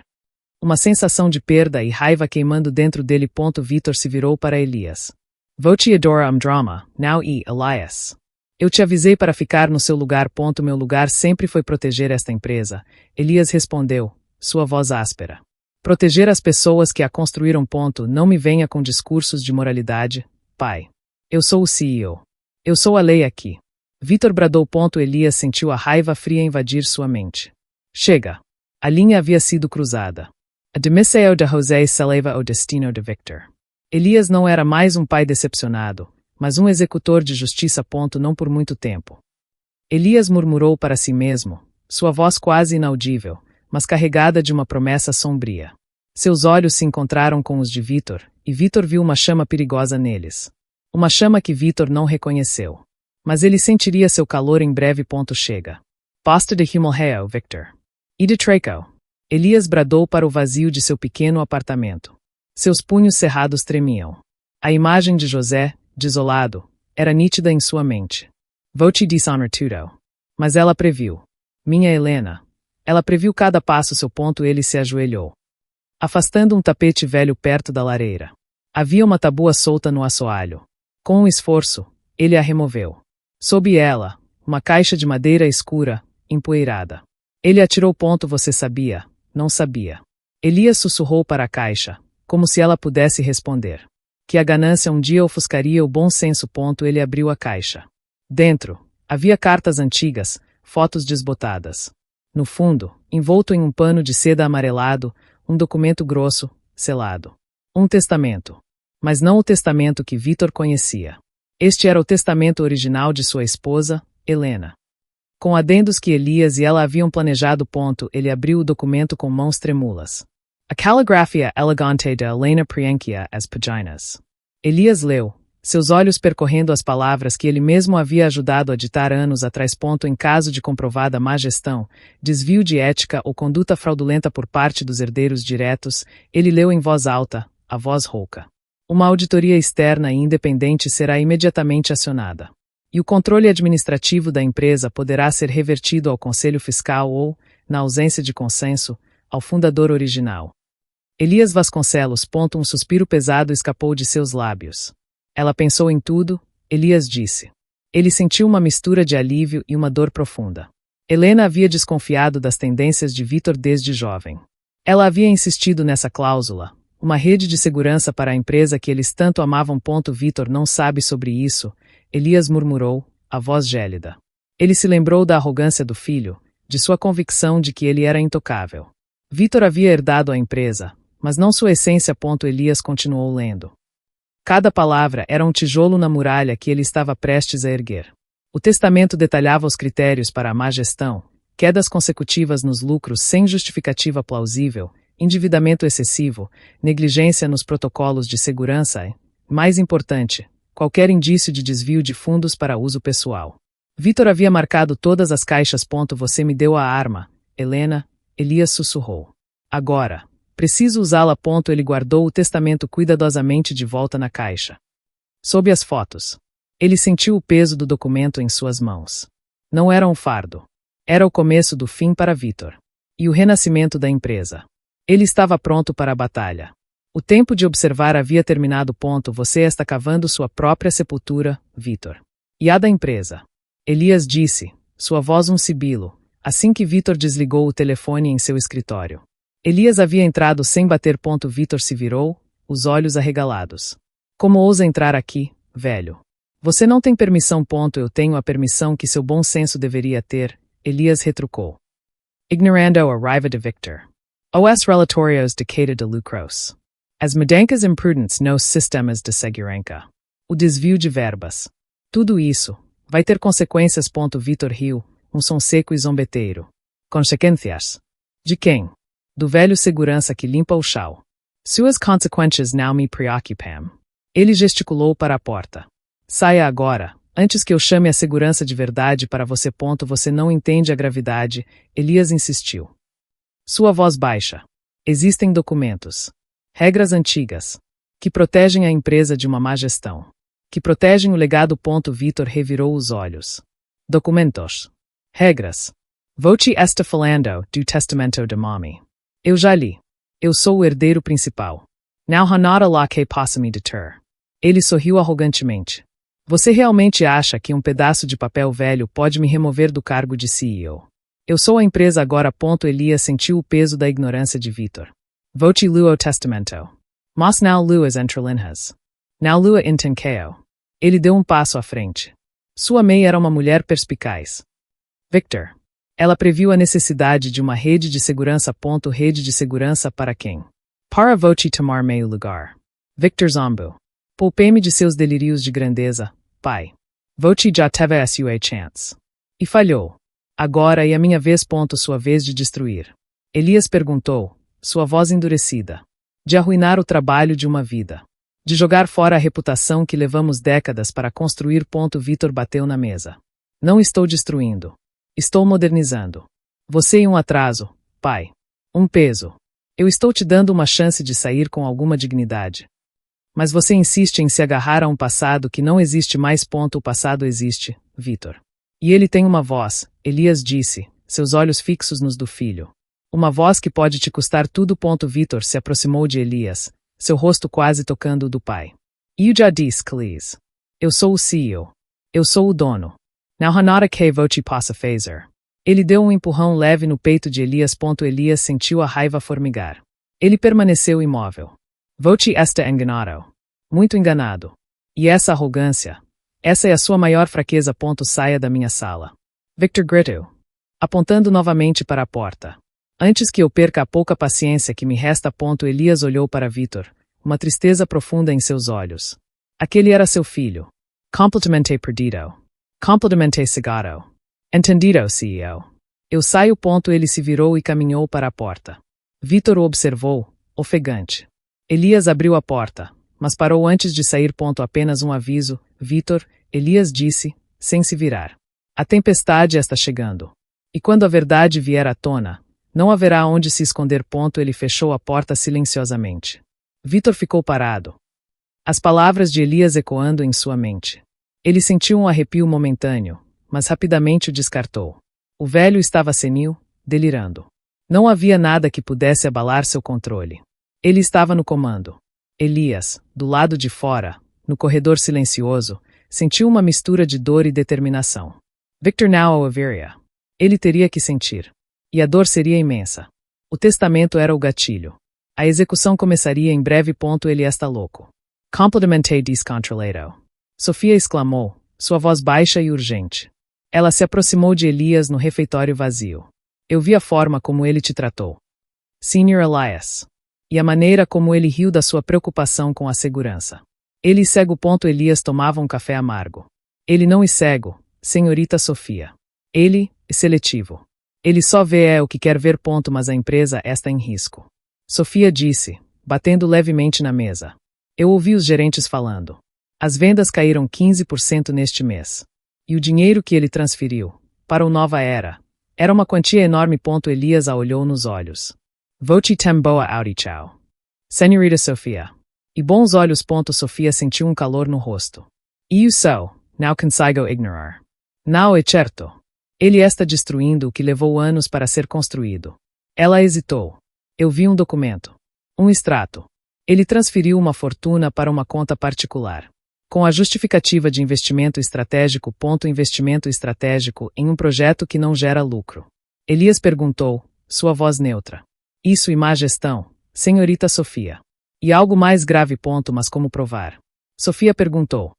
Uma sensação de perda e raiva queimando dentro dele. Vitor se virou para Elias. Voce adora drama, now e Elias. Eu te avisei para ficar no seu lugar. Meu lugar sempre foi proteger esta empresa. Elias respondeu, sua voz áspera. Proteger as pessoas que a construíram. Não me venha com discursos de moralidade, pai. Eu sou o CEO. Eu sou a lei aqui. Vitor bradou. Elias sentiu a raiva fria invadir sua mente. Chega. A linha havia sido cruzada. A demissão de José se leva ao destino de Victor. Elias não era mais um pai decepcionado, mas um executor de justiça. Não por muito tempo. Elias murmurou para si mesmo, sua voz quase inaudível, mas carregada de uma promessa sombria. Seus olhos se encontraram com os de Vitor, e Vitor viu uma chama perigosa neles. Uma chama que Vitor não reconheceu. Mas ele sentiria seu calor em breve. Chega. Basta de Himmelheo, Victor. E de Draco. Elias bradou para o vazio de seu pequeno apartamento. Seus punhos cerrados tremiam. A imagem de José, desolado, era nítida em sua mente. Voce dishonor tudo. Mas ela previu. Minha Helena. Ela previu cada passo. Ele se ajoelhou, afastando um tapete velho perto da lareira. Havia uma tabua solta no assoalho. Com um esforço, ele a removeu. Sob ela, uma caixa de madeira escura, empoeirada. Ele atirou. Você sabia, não sabia. Elias sussurrou para a caixa, como se ela pudesse responder. Que a ganância um dia ofuscaria o bom senso. Ele abriu a caixa. Dentro, havia cartas antigas, fotos desbotadas. No fundo, envolto em um pano de seda amarelado, um documento grosso, selado. Um testamento. Mas não o testamento que Vitor conhecia. Este era o testamento original de sua esposa, Helena. Com adendos que Elias e ela haviam planejado. Ele abriu o documento com mãos trêmulas. A caligrafia elegante de Helena preenchia as páginas. Elias leu, seus olhos percorrendo as palavras que ele mesmo havia ajudado a ditar anos atrás. Em caso de comprovada má gestão, desvio de ética ou conduta fraudulenta por parte dos herdeiros diretos, ele leu em voz alta, a voz rouca. Uma auditoria externa e independente será imediatamente acionada. E o controle administrativo da empresa poderá ser revertido ao Conselho Fiscal ou, na ausência de consenso, ao fundador original. Elias Vasconcelos. Um suspiro pesado escapou de seus lábios. Ela pensou em tudo, Elias disse. Ele sentiu uma mistura de alívio e uma dor profunda. Helena havia desconfiado das tendências de Vitor desde jovem. Ela havia insistido nessa cláusula, uma rede de segurança para a empresa que eles tanto amavam. Vitor não sabe sobre isso, Elias murmurou, a voz gélida. Ele se lembrou da arrogância do filho, de sua convicção de que ele era intocável. Vitor havia herdado a empresa, mas não sua essência. Elias continuou lendo. Cada palavra era um tijolo na muralha que ele estava prestes a erguer. O testamento detalhava os critérios para a má gestão, quedas consecutivas nos lucros sem justificativa plausível, endividamento excessivo, negligência nos protocolos de segurança e, mais importante, qualquer indício de desvio de fundos para uso pessoal. Vitor havia marcado todas as caixas. Você me deu a arma, Helena, Elias sussurrou. Agora, preciso usá-la. Ele guardou o testamento cuidadosamente de volta na caixa. Sob as fotos. Ele sentiu o peso do documento em suas mãos. Não era um fardo. Era o começo do fim para Vitor. E o renascimento da empresa. Ele estava pronto para a batalha. O tempo de observar havia terminado. Você está cavando sua própria sepultura, Vitor. E a da empresa. Elias disse, sua voz um sibilo, assim que Vitor desligou o telefone em seu escritório. Elias havia entrado sem bater. Vitor se virou, os olhos arregalados. Como ousa entrar aqui, velho? Você não tem permissão. Eu tenho a permissão que seu bom senso deveria ter, Elias retrucou. Ignorando arriva de Victor. Os relatórios de queda de lucros. As mudanças imprudentes nos sistemas de segurança. O desvio de verbas. Tudo isso vai ter consequências. Vitor riu, um som seco e zombeteiro. Consequências? De quem? Do velho segurança que limpa o chão. Suas consequências não me preocupam. Ele gesticulou para a porta. Saia agora, antes que eu chame a segurança de verdade para você. Você não entende a gravidade, Elias insistiu. Sua voz baixa. Existem documentos. Regras antigas. Que protegem a empresa de uma má gestão. Que protegem o legado. Vitor revirou os olhos. Documentos. Regras. Voce está falando do testamento de mami. Eu já li. Eu sou o herdeiro principal. Não há nada lá que possa me deter. Ele sorriu arrogantemente. Você realmente acha que um pedaço de papel velho pode me remover do cargo de CEO? Eu sou a empresa agora. Elias sentiu o peso da ignorância de Vitor. Voce luo testamento. Mas não luas entre linhas. Não lua intenqueo. Ele deu um passo à frente. Sua mãe era uma mulher perspicaz. Victor. Ela previu a necessidade de uma rede de segurança. Rede de segurança para quem? Para voce tomar meio lugar. Victor Zombo. Poupei-me de seus delírios de grandeza, pai. Voce já teve a sua chance. E falhou. Agora é a minha vez. Sua vez de destruir. Elias perguntou, sua voz endurecida. De arruinar o trabalho de uma vida. De jogar fora a reputação que levamos décadas para construir. Vitor bateu na mesa. Não estou destruindo. Estou modernizando. Você é um atraso, pai. Um peso. Eu estou te dando uma chance de sair com alguma dignidade. Mas você insiste em se agarrar a um passado que não existe mais. O passado existe, Vitor. E ele tem uma voz, Elias disse, seus olhos fixos nos do filho. Uma voz que pode te custar tudo. Vitor se aproximou de Elias, seu rosto quase tocando o do pai. Eu já disse, Cleese. Eu sou o CEO. Eu sou o dono. Não há nada que você possa fazer. Ele deu um empurrão leve no peito de Elias. Elias sentiu a raiva formigar. Ele permaneceu imóvel. Voce está enganado. Muito enganado. E essa arrogância? Essa é a sua maior fraqueza. Saia da minha sala. Victor gritou, apontando novamente para a porta. Antes que eu perca a pouca paciência que me resta. Elias olhou para Vitor, uma tristeza profunda em seus olhos. Aquele era seu filho. Completamente perdido. Completamente cegado. Entendido, CEO. Eu saio. Ele se virou e caminhou para a porta. Vitor o observou, ofegante. Elias abriu a porta, mas parou antes de sair. Apenas um aviso, Vitor, Elias disse, sem se virar. A tempestade está chegando. E quando a verdade vier à tona, não haverá onde se esconder. Ele fechou a porta silenciosamente. Vitor ficou parado. As palavras de Elias ecoando em sua mente. Ele sentiu um arrepio momentâneo, mas rapidamente o descartou. O velho estava senil, delirando. Não havia nada que pudesse abalar seu controle. Ele estava no comando. Elias, do lado de fora, no corredor silencioso, sentiu uma mistura de dor e determinação. Victor não o haveria. Ele teria que sentir. E a dor seria imensa. O testamento era o gatilho. A execução começaria em breve. Ele está louco. Completamente descontrolado. Sofia exclamou, sua voz baixa e urgente. Ela se aproximou de Elias no refeitório vazio. Eu vi a forma como ele te tratou. Sr. Elias. E a maneira como ele riu da sua preocupação com a segurança. Ele e cego. Elias tomava um café amargo. Ele não é cego, senhorita Sofia. Ele é seletivo. Ele só vê o que quer ver. Mas a empresa está em risco. Sofia disse, batendo levemente na mesa. Eu ouvi os gerentes falando. As vendas caíram 15% neste mês. E o dinheiro que ele transferiu para o Nova Era era uma quantia enorme. Elias a olhou nos olhos. Voci tem boa audição. Senhorita Sofia. E bons olhos. Sofia sentiu um calor no rosto. Eu sou, não consigo ignorar. Não é certo. Ele está destruindo o que levou anos para ser construído. Ela hesitou. Eu vi um documento. Um extrato. Ele transferiu uma fortuna para uma conta particular. Com a justificativa de investimento estratégico. Investimento estratégico em um projeto que não gera lucro. Elias perguntou, sua voz neutra. Isso e má gestão, senhorita Sofia. E algo mais grave. Mas como provar? Sofia perguntou.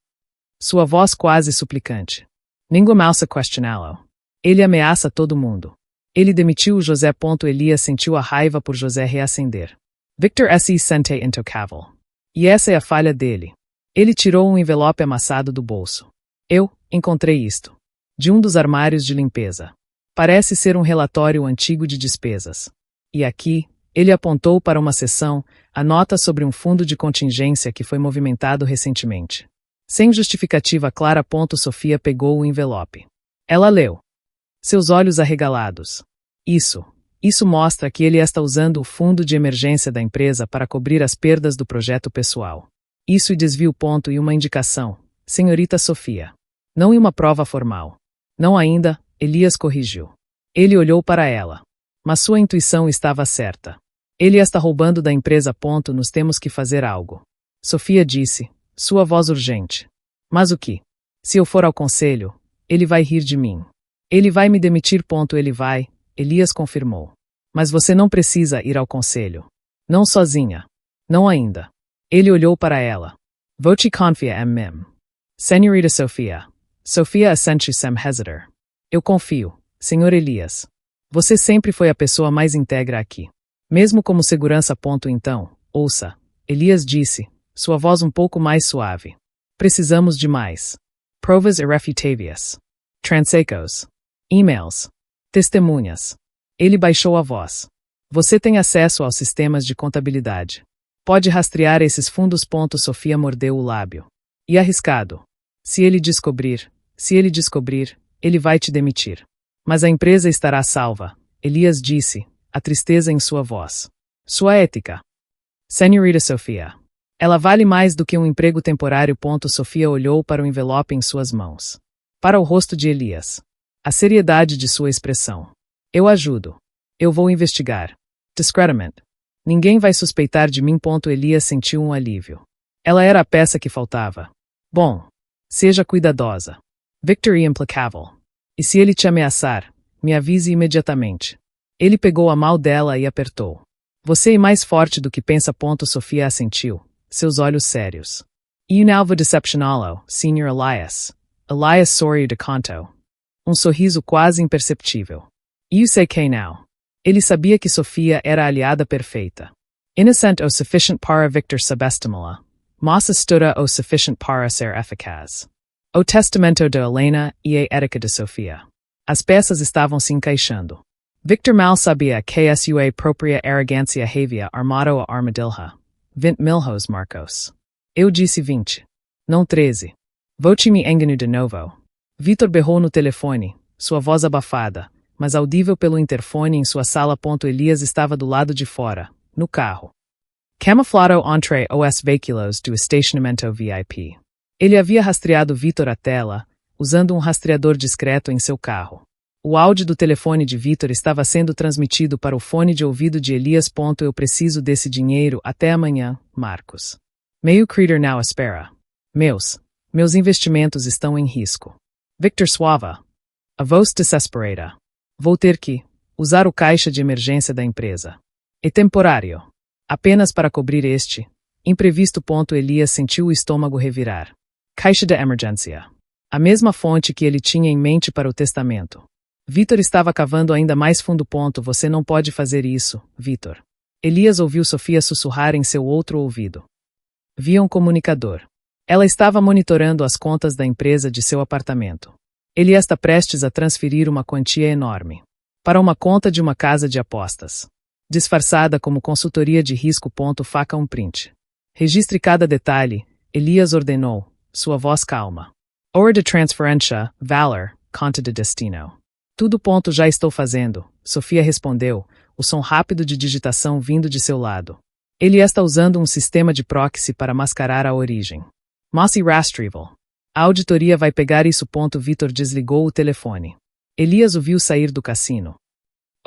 Sua voz quase suplicante. Ninguém mouse questioná-lo. Ele ameaça todo mundo. Ele demitiu o José. Elias sentiu a raiva por José reacender. Victor se sente intocável. E essa é a falha dele. Ele tirou um envelope amassado do bolso. Eu encontrei isto. De um dos armários de limpeza. Parece ser um relatório antigo de despesas. E aqui, ele apontou para uma seção, a nota sobre um fundo de contingência que foi movimentado recentemente. Sem justificativa clara. Sofia pegou o envelope. Ela leu. Seus olhos arregalados. Isso mostra que ele está usando o fundo de emergência da empresa para cobrir as perdas do projeto pessoal. Isso e desvio. E uma indicação, senhorita Sofia. Não e uma prova formal. Não ainda, Elias corrigiu. Ele olhou para ela. Mas sua intuição estava certa. Ele está roubando da empresa. Nós temos que fazer algo. Sofia disse, sua voz urgente. Mas o que? Se eu for ao conselho, ele vai rir de mim. Ele vai me demitir. Ele vai, Elias confirmou. Mas você não precisa ir ao conselho. Não sozinha. Não ainda. Ele olhou para ela. Voci confia em mim. Senhorita Sofia. Sofia assente sem hesitar. Eu confio, senhor Elias. Você sempre foi a pessoa mais íntegra aqui. Mesmo como segurança. Então, ouça. Elias disse, sua voz um pouco mais suave. Precisamos de mais. Provas irrefutáveis. Transecos. E-mails. Testemunhas. Ele baixou a voz. Você tem acesso aos sistemas de contabilidade. Pode rastrear esses fundos. Sofia mordeu o lábio. E arriscado. Se ele descobrir, ele vai te demitir. Mas a empresa estará salva, Elias disse, a tristeza em sua voz. Sua ética. Senhorita Sofia. Ela vale mais do que um emprego temporário. Sofia olhou para o envelope em suas mãos. Para o rosto de Elias. A seriedade de sua expressão. Eu ajudo. Eu vou investigar. Discretamente. Ninguém vai suspeitar de mim. Elias sentiu um alívio. Ela era a peça que faltava. Bom. Seja cuidadosa. Victor e implacável. E se ele te ameaçar, me avise imediatamente. Ele pegou a mão dela e apertou. Você é mais forte do que pensa. Sofia assentiu, seus olhos sérios. E now vou decepcioná-lo, Sr. Elias. Elias sorriu de canto. Um sorriso quase imperceptível. Eu sei que não. Ele sabia que Sofia era a aliada perfeita. Inocente o sufficient para Victor subestimá-la. Mas astuta o sufficient para ser eficaz. O testamento de Helena e a ética de Sofia. As peças estavam se encaixando. Victor mal sabia que sua própria arrogância havia armado a armadilha. 20 milhões Marcos. Eu disse 20. Não 13. Voci me engano de novo. Vitor berrou no telefone, sua voz abafada, mas audível pelo interfone em sua sala. Elias estava do lado de fora, no carro. Camuflado entre os veículos do estacionamento VIP. Ele havia rastreado Vitor até lá, usando um rastreador discreto em seu carro. O áudio do telefone de Vitor estava sendo transmitido para o fone de ouvido de Elias. Eu preciso desse dinheiro até amanhã, Marcos. Meio Creeder não espera. Meus investimentos estão em risco. Victor suava. A voz desesperada. Vou ter que usar o caixa de emergência da empresa. É temporário. Apenas para cobrir este imprevisto. Elias sentiu o estômago revirar. Caixa de emergência. A mesma fonte que ele tinha em mente para o testamento. Vitor estava cavando ainda mais fundo. Você não pode fazer isso, Vitor. Elias ouviu Sofia sussurrar em seu outro ouvido. Via um comunicador. Ela estava monitorando as contas da empresa de seu apartamento. Ele está prestes a transferir uma quantia enorme. Para uma conta de uma casa de apostas. Disfarçada como consultoria de risco. Faca um print. Registre cada detalhe, Elias ordenou, sua voz calma. Hora de transferência, valor, conta de destino. Tudo ponto já estou fazendo, Sofia respondeu, o som rápido de digitação vindo de seu lado. Ele está usando um sistema de proxy para mascarar a origem. Mossy Rastrival. A auditoria vai pegar isso. Vitor desligou o telefone. Elias o viu sair do cassino.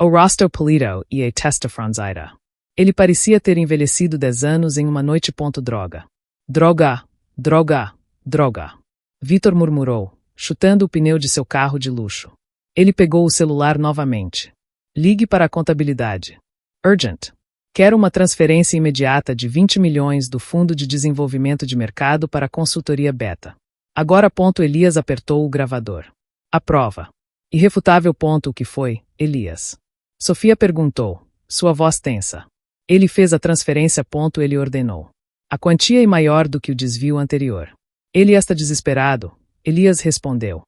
O rosto polido e a testa franzida. Ele parecia ter envelhecido 10 anos em uma noite. Droga. Droga, droga, droga. Vitor murmurou, chutando o pneu de seu carro de luxo. Ele pegou o celular novamente. Ligue para a contabilidade. Urgent. Quero uma transferência imediata de 20 milhões do Fundo de Desenvolvimento de Mercado para a consultoria Beta. Agora. Elias apertou o gravador. Aprova. Irrefutável. O que foi, Elias? Sofia perguntou, sua voz tensa. Ele fez a transferência. Ele ordenou. A quantia é maior do que o desvio anterior. Ele está desesperado, Elias respondeu.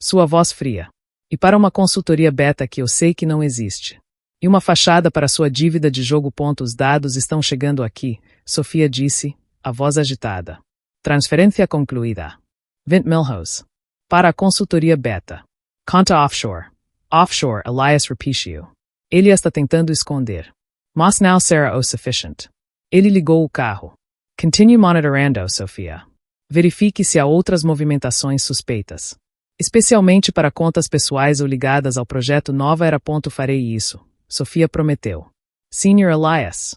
Sua voz fria. E para uma consultoria Beta que eu sei que não existe. E uma fachada para sua dívida de jogo. Os dados estão chegando aqui, Sofia disse, a voz agitada. Transferência concluída. 20 milhões. Para a consultoria Beta. Conta offshore. Offshore, Elias repetiu. Ele está tentando esconder. Mas não será o sufficient. Ele ligou o carro. Continue monitorando, Sofia. Verifique se há outras movimentações suspeitas. Especialmente para contas pessoais ou ligadas ao projeto Nova Era. Farei isso, Sofia prometeu. Sr. Elias.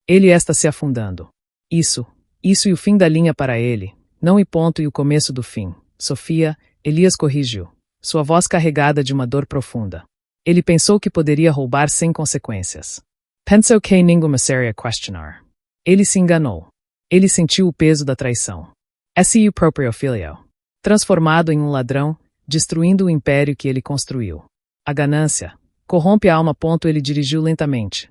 Ele está se afundando. Isso e o fim da linha para ele, não e o começo do fim. Sofia, Elias corrigiu, sua voz carregada de uma dor profunda. Ele pensou que poderia roubar sem consequências. Pensou que nenhuma seria questionar. Ele se enganou. Ele sentiu o peso da traição. Esse próprio filho. Transformado em um ladrão, destruindo o império que ele construiu. A ganância corrompe a alma. Ele dirigiu lentamente.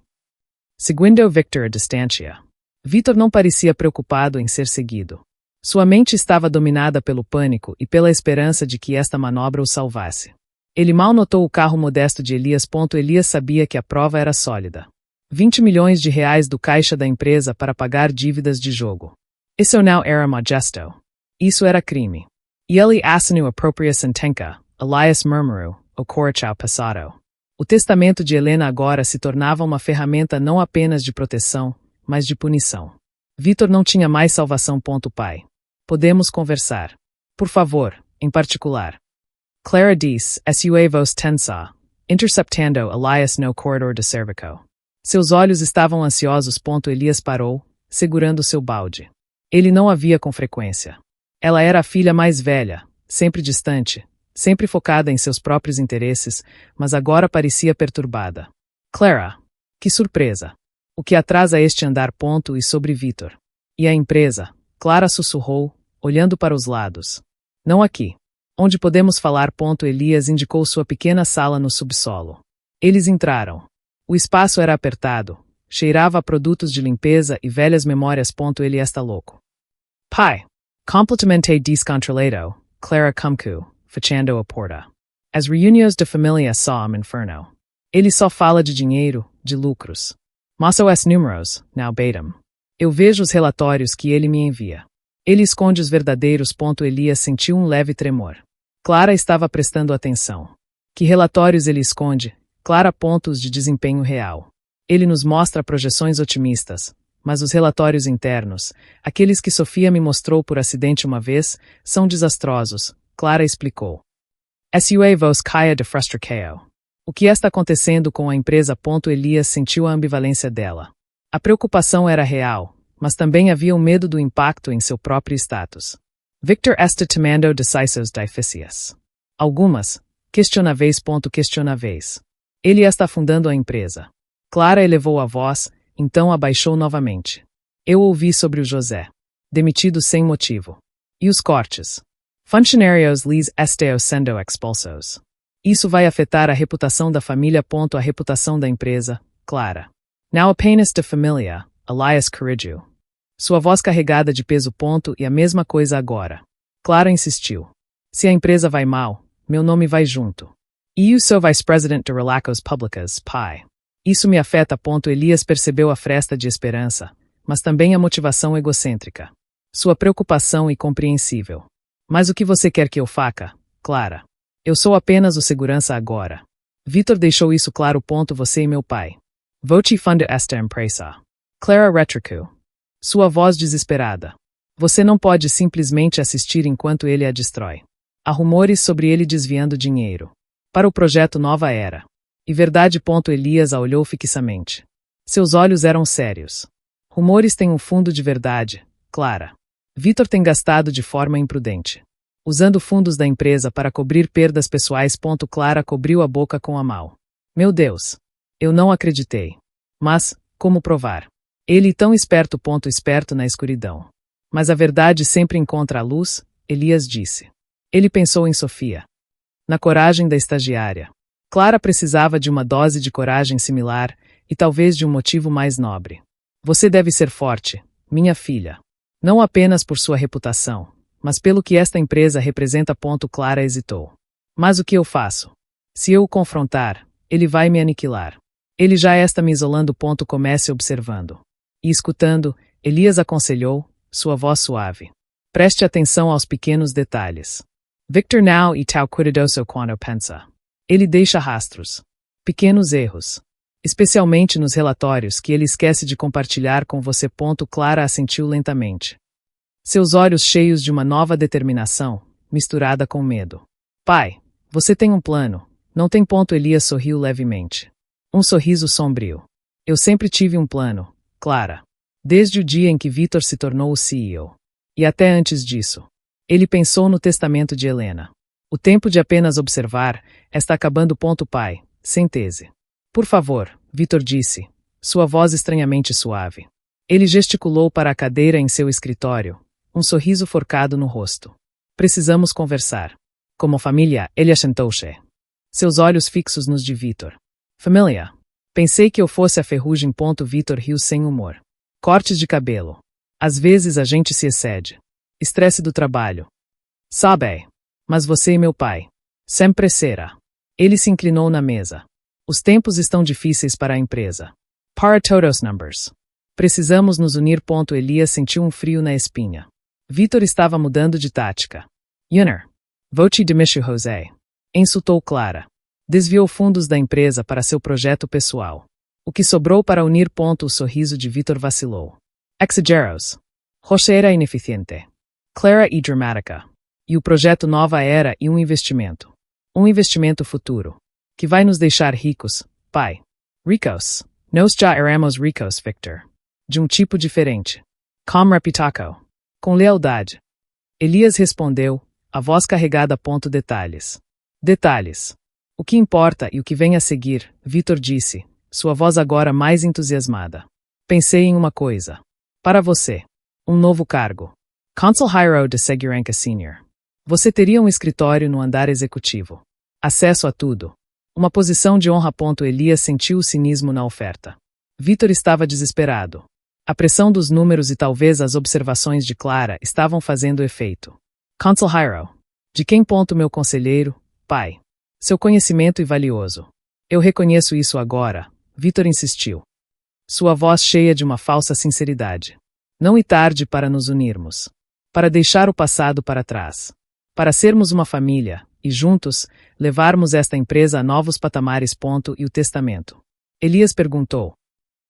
Seguindo Victor a distância. Vitor não parecia preocupado em ser seguido. Sua mente estava dominada pelo pânico e pela esperança de que esta manobra o salvasse. Ele mal notou o carro modesto de Elias. Elias sabia que a prova era sólida. 20 milhões de reais do caixa da empresa para pagar dívidas de jogo. Isso não era modesto. Isso era crime. E ele assinou a própria sentença, Elias murmurou, o corachao passado. O testamento de Helena agora se tornava uma ferramenta não apenas de proteção, mas de punição. Vitor não tinha mais salvação. Pai. Podemos conversar. Por favor, em particular. Clara disse, sua voz tensa, interceptando Elias no corredor de cervico. Seus olhos estavam ansiosos. Elias parou, segurando seu balde. Ele não a via com frequência. Ela era a filha mais velha, sempre distante, sempre focada em seus próprios interesses, mas agora parecia perturbada. Clara. Que surpresa. O que atrasa este andar. E sobre Vitor. E a empresa? Clara sussurrou, olhando para os lados. Não aqui. Onde podemos falar? Elias indicou sua pequena sala no subsolo. Eles entraram. O espaço era apertado, cheirava a produtos de limpeza e velhas memórias. Ele está louco. Pai. Completamente descontrolado, Clara Cumcu, fechando a porta. As reuniões de família são um inferno. Ele só fala de dinheiro, de lucros. Mas os números, não baitam. Eu vejo os relatórios que ele me envia. Ele esconde os verdadeiros. Elias sentiu um leve tremor. Clara estava prestando atenção. Que relatórios ele esconde? Clara. Pontos de desempenho real. Ele nos mostra projeções otimistas, mas os relatórios internos, aqueles que Sofia me mostrou por acidente uma vez, são desastrosos, Clara explicou. Sua voz caia de frustração. O que está acontecendo com a empresa? Elias sentiu a ambivalência dela. A preocupação era real, mas também havia o medo do impacto em seu próprio status. Victor está tomando decisões difíceis. Algumas, questionáveis. Questionáveis. Ele está afundando a empresa. Clara elevou a voz, então abaixou novamente. Eu ouvi sobre o José. Demitido sem motivo. E os cortes. Funcionários lhes estão sendo expulsos. Isso vai afetar a reputação da família. A reputação da empresa, Clara. Não apenas da família, Elias corrigiu. Sua voz carregada de peso. E a mesma coisa agora. Clara insistiu. Se a empresa vai mal, meu nome vai junto. E eu sou vice-president de Relações Públicas, pai. Isso me afeta. Elias percebeu a fresta de esperança, mas também a motivação egocêntrica. Sua preocupação é compreensível. Mas o que você quer que eu faça, Clara? Eu sou apenas o segurança agora. Vitor deixou isso claro. Você e meu pai. Vou te funda esta empresa. Clara retrucou. Sua voz desesperada. Você não pode simplesmente assistir enquanto ele a destrói. Há rumores sobre ele desviando dinheiro para o projeto Nova Era. E verdade. Elias a olhou fixamente. Seus olhos eram sérios. Rumores têm um fundo de verdade, Clara. Vitor tem gastado de forma imprudente, usando fundos da empresa para cobrir perdas pessoais. Clara cobriu a boca com a mão. Meu Deus! Eu não acreditei. Mas, como provar? Ele tão esperto. Esperto na escuridão. Mas a verdade sempre encontra a luz, Elias disse. Ele pensou em Sofia. Na coragem da estagiária. Clara precisava de uma dose de coragem similar, e talvez de um motivo mais nobre. Você deve ser forte, minha filha. Não apenas por sua reputação, mas pelo que esta empresa representa. Clara hesitou. Mas o que eu faço? Se eu o confrontar, ele vai me aniquilar. Ele já está me isolando. Comece observando. E escutando, Elias aconselhou, sua voz suave. Preste atenção aos pequenos detalhes. Victor não é tão cuidadoso quando pensa. Ele deixa rastros. Pequenos erros. Especialmente nos relatórios que ele esquece de compartilhar com você. Clara assentiu lentamente. Seus olhos cheios de uma nova determinação, misturada com medo. Pai, você tem um plano, não tem? Elias sorriu levemente. Um sorriso sombrio. Eu sempre tive um plano, Clara. Desde o dia em que Vitor se tornou o CEO. E até antes disso. Ele pensou no testamento de Helena. O tempo de apenas observar está acabando. Pai, sente-se. Por favor, Vitor disse, sua voz estranhamente suave. Ele gesticulou para a cadeira em seu escritório, um sorriso forcado no rosto. Precisamos conversar. Como família, ele assentou-se. Seus olhos fixos nos de Vitor. Família. Pensei que eu fosse a ferrugem. Vitor riu sem humor. Cortes de cabelo. Às vezes a gente se excede. Estresse do trabalho. Sabe? Mas você e meu pai. Sempre será. Ele se inclinou na mesa. Os tempos estão difíceis para a empresa. Para todos numbers. Precisamos nos unir. Elias sentiu um frio na espinha. Vitor estava mudando de tática. Yunner. Vou te demitir, José. Insultou Clara. Desviou fundos da empresa para seu projeto pessoal. O que sobrou para unir. O sorriso de Vitor vacilou. Exageros. Rocha era ineficiente. Clara e dramática. E o projeto Nova Era e um investimento. Um investimento futuro. Que vai nos deixar ricos, pai. Ricos. Nós já éramos ricos, Victor. De um tipo diferente. Com reputaco. Com lealdade. Elias respondeu, a voz carregada. Detalhes. Detalhes. O que importa e o que vem a seguir, Vitor disse, sua voz agora mais entusiasmada. Pensei em uma coisa. Para você. Um novo cargo. Conselheiro de Segurança Senior. Você teria um escritório no andar executivo. Acesso a tudo. Uma posição de honra. Elias sentiu o cinismo na oferta. Vitor estava desesperado. A pressão dos números e talvez as observações de Clara estavam fazendo efeito. Conselheiro. De quem? Meu conselheiro, pai. Seu conhecimento é valioso. Eu reconheço isso agora, Vitor insistiu. Sua voz cheia de uma falsa sinceridade. Não é tarde para nos unirmos. Para deixar o passado para trás. Para sermos uma família, e juntos, levarmos esta empresa a novos patamares. E o testamento? Elias perguntou.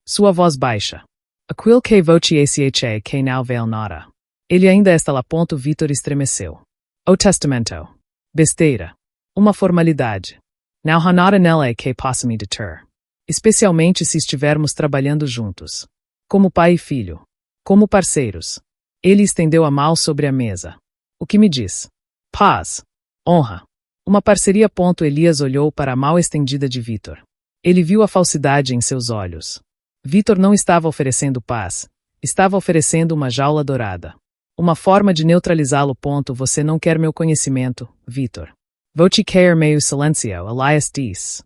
Sua voz baixa. Aquilo que voce acha que não vale nada. Ele ainda está lá. Vitor estremeceu. O testamento. Besteira. Uma formalidade. Não há nada nela que possa me deter. Especialmente se estivermos trabalhando juntos. Como pai e filho. Como parceiros. Ele estendeu a mão sobre a mesa. O que me diz? Paz. Honra. Uma parceria. Elias olhou para a mão estendida de Vitor. Ele viu a falsidade em seus olhos. Vitor não estava oferecendo paz. Estava oferecendo uma jaula dourada. Uma forma de neutralizá-lo. Você não quer meu conhecimento, Vitor. Vou te querer meio silêncio, Elias disse.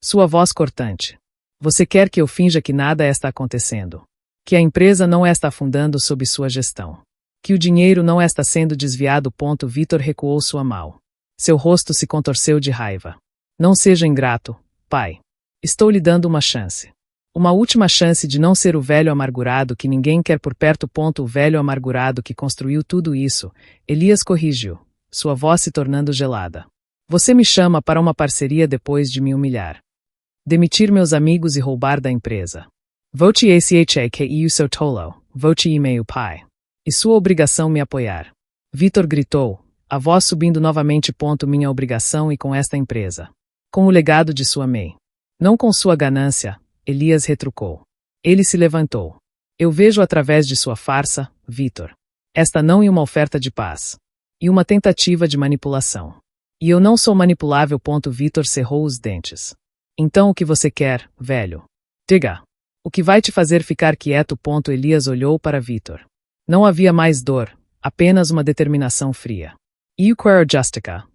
Sua voz cortante. Você quer que eu finja que nada está acontecendo. Que a empresa não está afundando sob sua gestão. Que o dinheiro não está sendo desviado. Vitor recuou sua mão. Seu rosto se contorceu de raiva. Não seja ingrato, pai. Estou lhe dando uma chance. Uma última chance de não ser o velho amargurado que ninguém quer por perto. O velho amargurado que construiu tudo isso, Elias corrigiu, sua voz se tornando gelada. Você me chama para uma parceria depois de me humilhar. Demitir meus amigos e roubar da empresa. Vou-te achar que eu sou tolo, vou-te meu pai. E sua obrigação me apoiar. Vitor gritou, a voz subindo novamente. Minha obrigação e com esta empresa. Com o legado de sua mãe. Não com sua ganância, Elias retrucou. Ele se levantou. Eu vejo através de sua farsa, Vitor. Esta não é uma oferta de paz. E uma tentativa de manipulação. E eu não sou manipulável. Vitor cerrou os dentes. Então o que você quer, velho? Diga. O que vai te fazer ficar quieto? Elias olhou para Vitor. Não havia mais dor, apenas uma determinação fria. Eu quero justiça.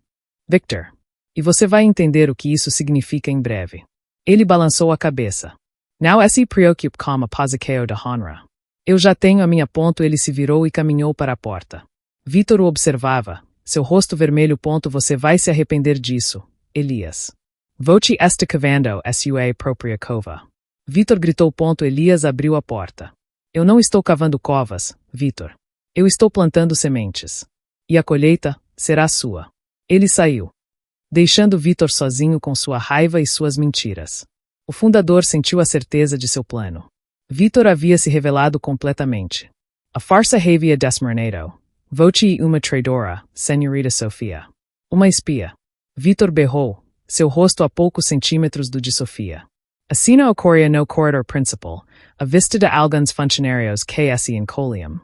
Victor. E você vai entender o que isso significa em breve. Ele balançou a cabeça. Não se preocupe com a posição de honra. Eu já tenho a minha. Ele se virou e caminhou para a porta. Vitor o observava, seu rosto vermelho. Você vai se arrepender disso, Elias. Vou-te esta cavando sua própria cova. Vitor gritou. Elias abriu a porta. Eu não estou cavando covas, Vitor. Eu estou plantando sementes. E a colheita será sua. Ele saiu, deixando Vitor sozinho com sua raiva e suas mentiras. O fundador sentiu a certeza de seu plano. Vitor havia se revelado completamente. A farsa havia desmoronado. Vou-te uma traidora, senhorita Sofia. Uma espia. Vitor berrou, seu rosto a poucos centímetros do de Sofia. Assina ocorria no corredor principal, a vista de alguns funcionários que se encolhiam.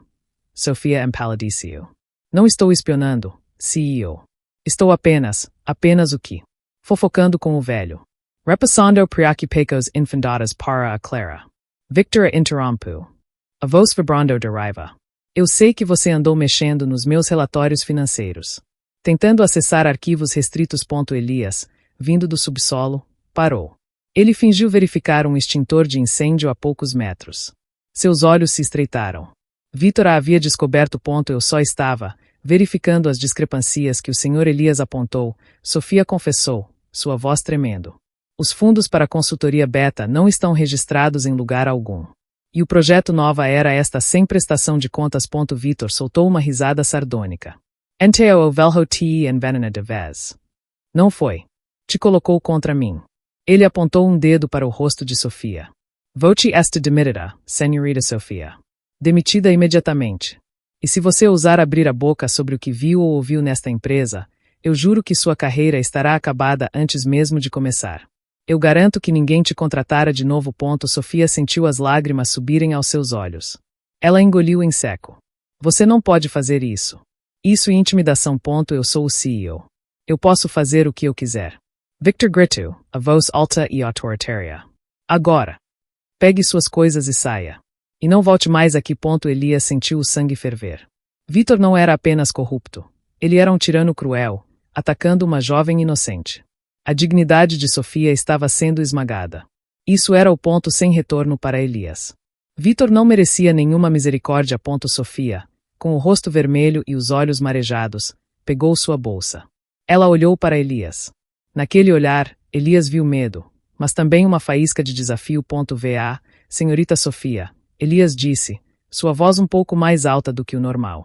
Sofia empalideceu. Não estou espionando, CEO. Estou apenas o que? Fofocando com o velho. Repassando preocupações infundadas para a Clara. Victor a interrompeu. A voz vibrando de raiva. Eu sei que você andou mexendo nos meus relatórios financeiros. Tentando acessar arquivos restritos. Elias, vindo do subsolo, parou. Ele fingiu verificar um extintor de incêndio a poucos metros. Seus olhos se estreitaram. Vitor a havia descoberto. Eu só estava verificando as discrepâncias que o Sr. Elias apontou, Sofia confessou, sua voz tremendo. Os fundos para a consultoria beta não estão registrados em lugar algum. E o projeto Nova era esta sem prestação de contas. Vitor soltou uma risada sardônica. Enteo o velho te envenena de vez. Não foi. Te colocou contra mim. Ele apontou um dedo para o rosto de Sofia. Vou-te esta demitida, senhorita Sofia. Demitida imediatamente. E se você ousar abrir a boca sobre o que viu ou ouviu nesta empresa, eu juro que sua carreira estará acabada antes mesmo de começar. Eu garanto que ninguém te contratará de novo. Sofia sentiu as lágrimas subirem aos seus olhos. Ela engoliu em seco. Você não pode fazer isso. Isso é intimidação. Eu sou o CEO. Eu posso fazer o que eu quiser. Victor gritou, a voz alta e autoritária. Agora. Pegue suas coisas e saia. E não volte mais aqui. Elias sentiu o sangue ferver. Vitor não era apenas corrupto. Ele era um tirano cruel, atacando uma jovem inocente. A dignidade de Sofia estava sendo esmagada. Isso era o ponto sem retorno para Elias. Vitor não merecia nenhuma misericórdia. Sofia, com o rosto vermelho e os olhos marejados, pegou sua bolsa. Ela olhou para Elias. Naquele olhar, Elias viu medo, mas também uma faísca de desafio. Va, senhorita Sofia, Elias disse, sua voz um pouco mais alta do que o normal.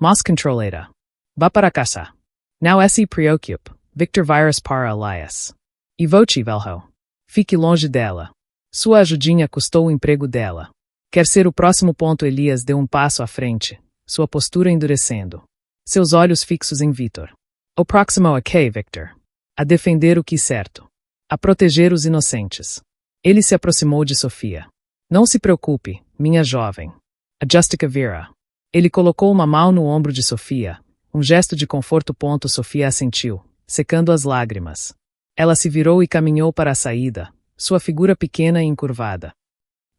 Mas controlera. Vá para casa. Não se preocupe, Victor virus para Elias. E vou-te, velho. Fique longe dela. Sua ajudinha custou o emprego dela. Quer ser o próximo. Elias deu um passo à frente, sua postura endurecendo. Seus olhos fixos em Vitor. O próximo a que, Victor? A defender o que é certo. A proteger os inocentes. Ele se aproximou de Sofia. Não se preocupe, minha jovem. A Justica vira. Ele colocou uma mão no ombro de Sofia, um gesto de conforto. Sofia assentiu, secando as lágrimas. Ela se virou e caminhou para a saída, sua figura pequena e encurvada.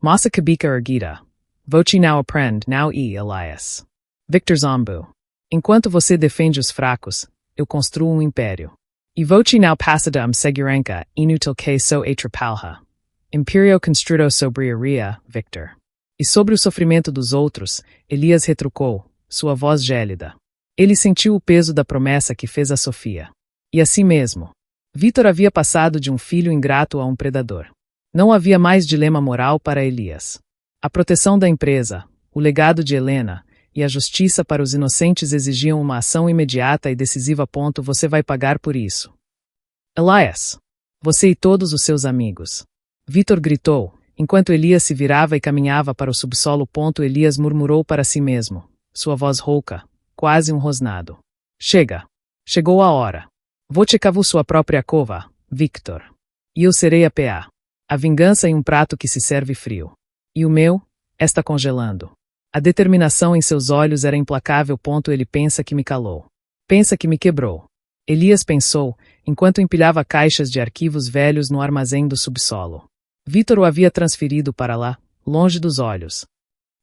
Massa cabeça erguida. Vou-te não aprende, não Elias. Victor Zombu. Enquanto você defende os fracos, eu construo um império. E vou-te não passada segurança inútil que sou atrapalha. Imperio construído sobre a ria, Victor. E sobre o sofrimento dos outros, Elias retrucou, sua voz gélida. Ele sentiu o peso da promessa que fez a Sofia. E assim mesmo. Vitor havia passado de um filho ingrato a um predador. Não havia mais dilema moral para Elias. A proteção da empresa, o legado de Helena e a justiça para os inocentes exigiam uma ação imediata e decisiva. Você vai pagar por isso. Elias! Você e todos os seus amigos. Vitor gritou, enquanto Elias se virava e caminhava para o subsolo. Elias murmurou para si mesmo, sua voz rouca, quase um rosnado. Chega! Chegou a hora. Vou te cavar sua própria cova, Victor. E eu serei a PA. A vingança em um prato que se serve frio. E o meu? Está congelando. A determinação em seus olhos era implacável. Ele pensa que me calou. Pensa que me quebrou. Elias pensou, enquanto empilhava caixas de arquivos velhos no armazém do subsolo. Vitor o havia transferido para lá, longe dos olhos.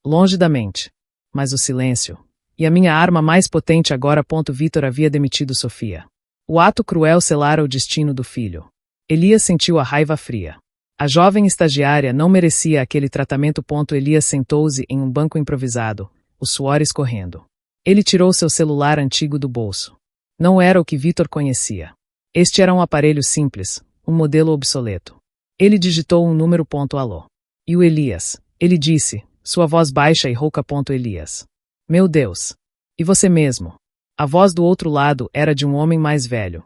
Longe da mente. Mas o silêncio. E a minha arma mais potente agora. Vitor havia demitido Sofia. O ato cruel selara o destino do filho. Elias sentiu a raiva fria. A jovem estagiária não merecia aquele tratamento. Elias sentou-se em um banco improvisado, o suor escorrendo. Ele tirou seu celular antigo do bolso. Não era o que Vitor conhecia. Este era um aparelho simples, um modelo obsoleto. Ele digitou um número. Alô. E o Elias? Ele disse, sua voz baixa e rouca. Elias. Meu Deus. E você mesmo? A voz do outro lado era de um homem mais velho.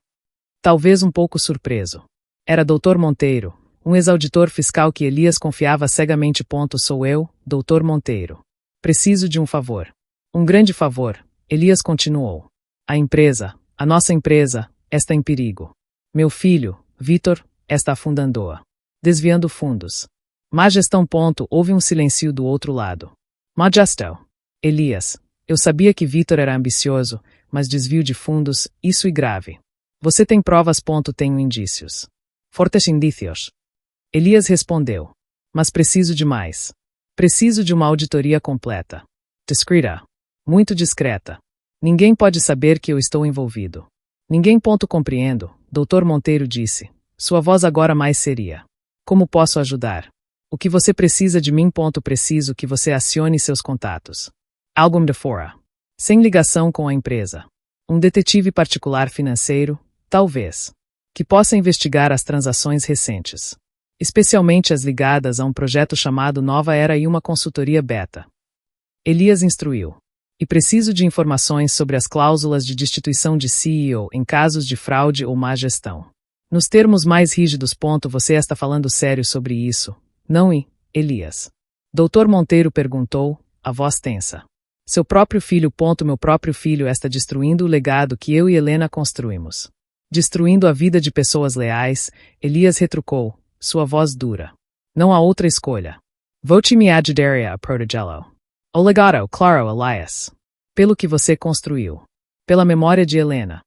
Talvez um pouco surpreso. Era Dr. Monteiro, um ex-auditor fiscal que Elias confiava cegamente. Sou eu, Dr. Monteiro. Preciso de um favor. Um grande favor, Elias continuou. A empresa, a nossa empresa, está em perigo. Meu filho, Vitor, está afundando-a. Desviando fundos. Má gestão. Houve um silêncio do outro lado. Má gestão. Elias, eu sabia que Vitor era ambicioso, mas desvio de fundos, isso é grave. Você tem provas. Tenho indícios. Fortes indícios. Elias respondeu. Mas preciso de mais. Preciso de uma auditoria completa. Discreta. Muito discreta. Ninguém pode saber que eu estou envolvido. Ninguém. Compreendo, Dr. Monteiro disse. Sua voz agora mais seria. Como posso ajudar? O que você precisa de mim? Preciso que você acione seus contatos. Algum de fora. Sem ligação com a empresa. Um detetive particular financeiro, talvez. Que possa investigar as transações recentes. Especialmente as ligadas a um projeto chamado Nova Era e uma consultoria beta. Elias instruiu. E preciso de informações sobre as cláusulas de destituição de CEO em casos de fraude ou má gestão. Nos termos mais rígidos. Você está falando sério sobre isso, não é, Elias? Dr. Monteiro perguntou, a voz tensa. Seu próprio filho. Meu próprio filho está destruindo o legado que eu e Helena construímos. Destruindo a vida de pessoas leais, Elias retrucou, sua voz dura. Não há outra escolha. Vou-te me ajudar a protegê-lo. O legado, claro, Elias. Pelo que você construiu. Pela memória de Helena.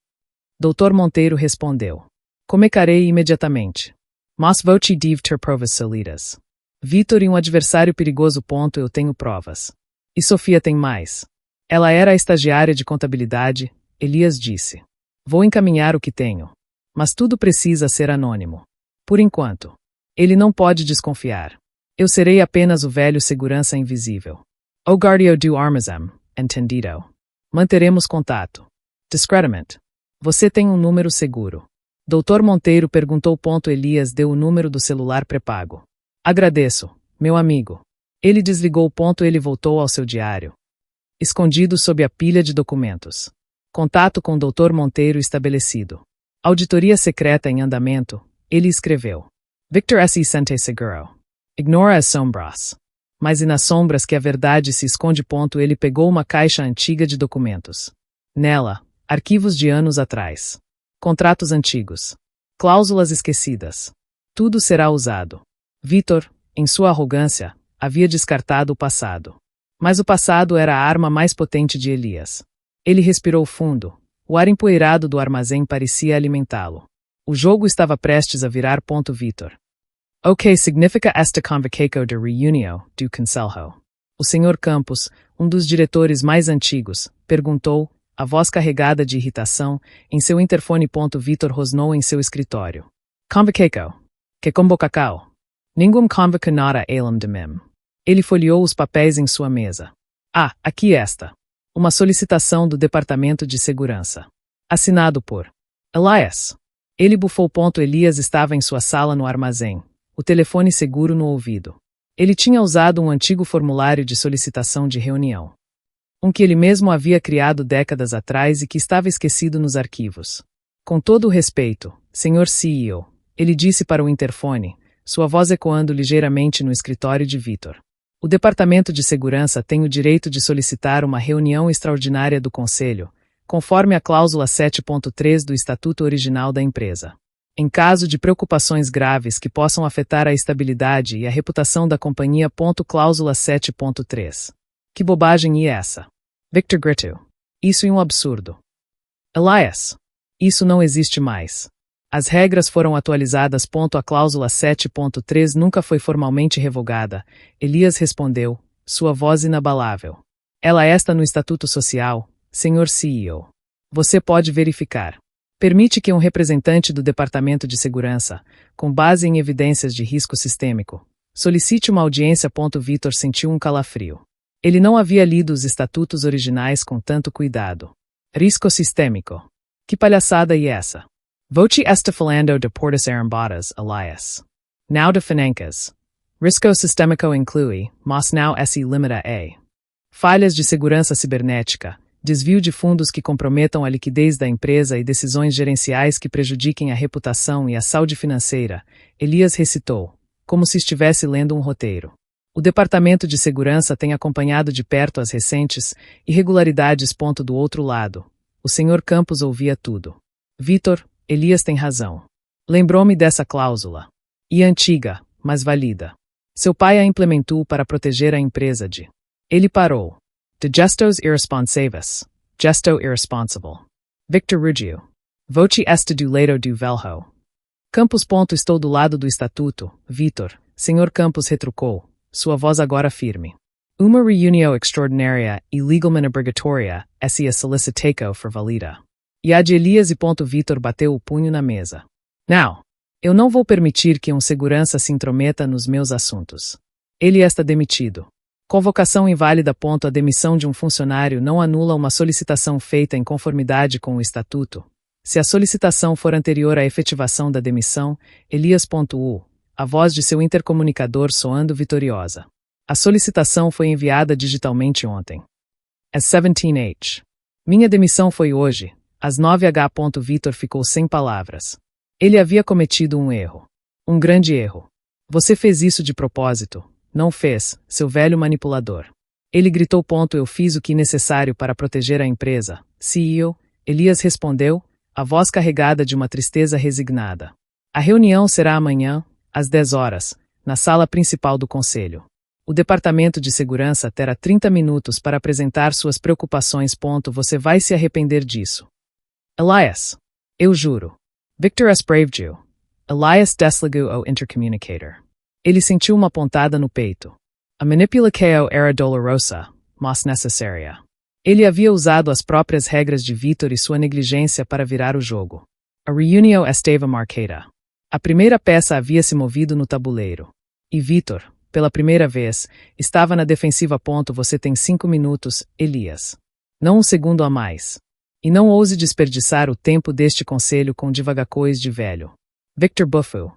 Dr. Monteiro respondeu. Comecarei imediatamente. Mas vou-te dar provas sólidas. Vitor e um adversário perigoso. Eu tenho provas. E Sofia tem mais. Ela era a estagiária de contabilidade, Elias disse. Vou encaminhar o que tenho. Mas tudo precisa ser anônimo. Por enquanto. Ele não pode desconfiar. Eu serei apenas o velho segurança invisível. O guardião do armazém, entendido. Manteremos contato. Discretamente. Você tem um número seguro. Dr. Monteiro perguntou. Elias deu o número do celular pré-pago. Agradeço, meu amigo. Ele desligou. Ele voltou ao seu diário. Escondido sob a pilha de documentos. Contato com Dr. Monteiro estabelecido. Auditoria secreta em andamento, ele escreveu. Victor S. Sente Seguro. Ignora as sombras. Mas e nas sombras que a verdade se esconde. Ele pegou uma caixa antiga de documentos. Nela, arquivos de anos atrás. Contratos antigos. Cláusulas esquecidas. Tudo será usado. Vitor, em sua arrogância, havia descartado o passado. Mas o passado era a arma mais potente de Elias. Ele respirou fundo. O ar empoeirado do armazém parecia alimentá-lo. O jogo estava prestes a virar. Vitor. O que significa esta convocação de reunião do Conselho? O Sr. Campos, um dos diretores mais antigos, perguntou, a voz carregada de irritação, em seu interfone. Vitor rosnou em seu escritório. Convocação. Que convocação? Ninguém convoca nada além de mim. Ele folheou os papéis em sua mesa. Ah, aqui está. Uma solicitação do Departamento de Segurança. Assinado por Elias. Ele bufou. Elias estava em sua sala no armazém, o telefone seguro no ouvido. Ele tinha usado um antigo formulário de solicitação de reunião. Um que ele mesmo havia criado décadas atrás e que estava esquecido nos arquivos. Com todo o respeito, Sr. CEO, ele disse para o interfone, sua voz ecoando ligeiramente no escritório de Victor. O Departamento de Segurança tem o direito de solicitar uma reunião extraordinária do Conselho, conforme a cláusula 7.3 do Estatuto Original da empresa. Em caso de preocupações graves que possam afetar a estabilidade e a reputação da companhia. Cláusula 7.3. Que bobagem é essa? Victor gritou. Isso é um absurdo. Elias. Isso não existe mais. As regras foram atualizadas. A cláusula 7.3 nunca foi formalmente revogada. Elias respondeu, sua voz inabalável. Ela está no Estatuto Social, Sr. CEO. Você pode verificar. Permite que um representante do Departamento de Segurança, com base em evidências de risco sistêmico, solicite uma audiência. Victor sentiu um calafrio. Ele não havia lido os estatutos originais com tanto cuidado. Risco sistêmico. Que palhaçada é essa? Voce está falando de portas arrombadas, Elias. Não de financas. Risco sistêmico inclui, mas não se limita a falhas de segurança cibernética, desvio de fundos que comprometam a liquidez da empresa e decisões gerenciais que prejudiquem a reputação e a saúde financeira, Elias recitou, como se estivesse lendo um roteiro. O Departamento de Segurança tem acompanhado de perto as recentes irregularidades. Do outro lado, o Sr. Campos ouvia tudo. Victor, Elias tem razão. Lembrou-me dessa cláusula. E antiga, mas válida. Seu pai a implementou para proteger a empresa de... Ele parou. De gestos irresponsáveis. Gesto irresponsible. Victor rugiu. Voce está do lado do velho. Campos. Estou do lado do estatuto, Victor. Sr. Campos retrucou, sua voz agora firme. Uma reunião extraordinária e legalmente obrigatória é a solicitação for valida. E a de Elias e Victor bateu o punho na mesa. Não. Eu não vou permitir que um segurança se intrometa nos meus assuntos. Ele está demitido. Convocação inválida. A demissão de um funcionário não anula uma solicitação feita em conformidade com o estatuto. Se a solicitação for anterior à efetivação da demissão, Elias. A voz de seu intercomunicador soando vitoriosa. A solicitação foi enviada digitalmente ontem. Às 17h. Minha demissão foi hoje, às 9h. Victor ficou sem palavras. Ele havia cometido um erro. Um grande erro. Você fez isso de propósito, não fez, seu velho manipulador. Ele gritou. Eu fiz o que necessário para proteger a empresa, CEO. Elias respondeu, a voz carregada de uma tristeza resignada. A reunião será amanhã, às 10h, na sala principal do Conselho. O Departamento de Segurança terá 30 minutos para apresentar suas preocupações. Você vai se arrepender disso. Elias. Eu juro. Victor esbravejou. Elias desligou o intercommunicator. Ele sentiu uma pontada no peito. A manipulação era dolorosa, mas necessária. Ele havia usado as próprias regras de Victor e sua negligência para virar o jogo. A reunião estava marcada. A primeira peça havia se movido no tabuleiro. E Victor, pela primeira vez, estava na defensiva. Você tem 5 minutos, Elias. Não um segundo a mais. E não ouse desperdiçar o tempo deste conselho com divagações de velho. Victor bufou.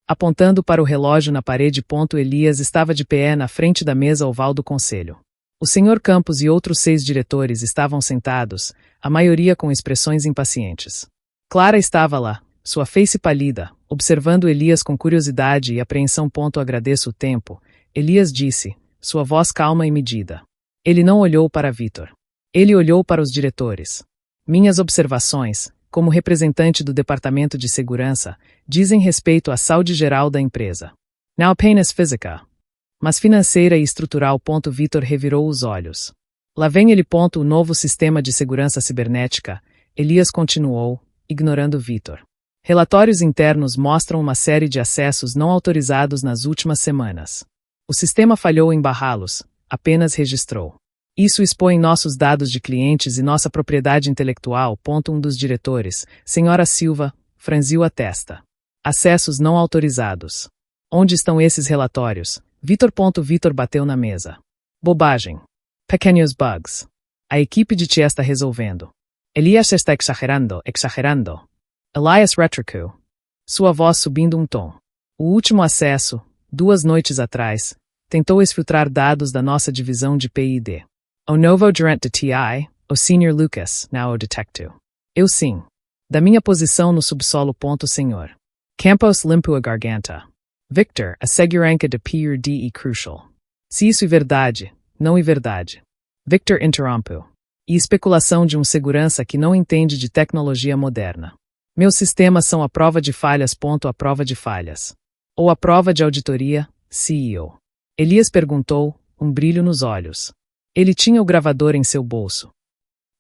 Apontando para o relógio na parede. Elias estava de pé na frente da mesa oval do conselho. O Sr. Campos e outros 6 diretores estavam sentados, a maioria com expressões impacientes. Clara estava lá, sua face pálida, observando Elias com curiosidade e apreensão. Agradeço o tempo, Elias disse, sua voz calma e medida. Ele não olhou para Victor. Ele olhou para os diretores. Minhas observações, como representante do Departamento de Segurança, dizem respeito à saúde geral da empresa. Não apenas física, mas financeira e estrutural. Victor revirou os olhos. Lá vem ele. O novo sistema de segurança cibernética, Elias continuou, ignorando Victor. Relatórios internos mostram uma série de acessos não autorizados nas últimas semanas. O sistema falhou em barrá-los, apenas registrou. Isso expõe nossos dados de clientes e nossa propriedade intelectual. Um dos diretores, Senhora Silva, franziu a testa. Acessos não autorizados. Onde estão esses relatórios? Victor. Victor bateu na mesa. Bobagem. Pequenos bugs. A equipe de TI está resolvendo. Elias está exagerando. Elias retrucou. Sua voz subindo um tom. O último acesso, 2 noites atrás, tentou exfiltrar dados da nossa divisão de P&D. O novo gerente de TI, o Sr. Lucas, now o detective. Eu sim. Da minha posição no subsolo. Senhor. Campos limpo a garganta. Victor, a segurança de P&D é crucial. Se isso é verdade, não é verdade. Victor interrompe. E especulação de segurança que não entende de tecnologia moderna. Meus sistemas são a prova de falhas. A prova de falhas. Ou a prova de auditoria, CEO. Elias perguntou, brilho nos olhos. Ele tinha o gravador em seu bolso.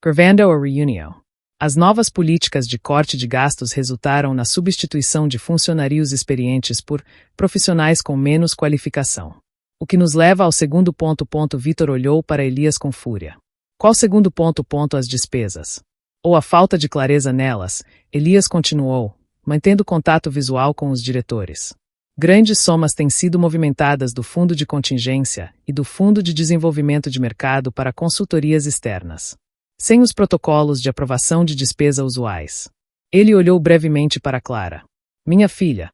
Gravando a reunião. As novas políticas de corte de gastos resultaram na substituição de funcionários experientes por profissionais com menos qualificação. O que nos leva ao segundo ponto. Vitor olhou para Elias com fúria. Qual segundo ponto? As despesas. Ou a falta de clareza nelas, Elias continuou, mantendo contato visual com os diretores. Grandes somas têm sido movimentadas do Fundo de Contingência e do Fundo de Desenvolvimento de Mercado para consultorias externas. Sem os protocolos de aprovação de despesa usuais. Ele olhou brevemente para Clara. Minha filha.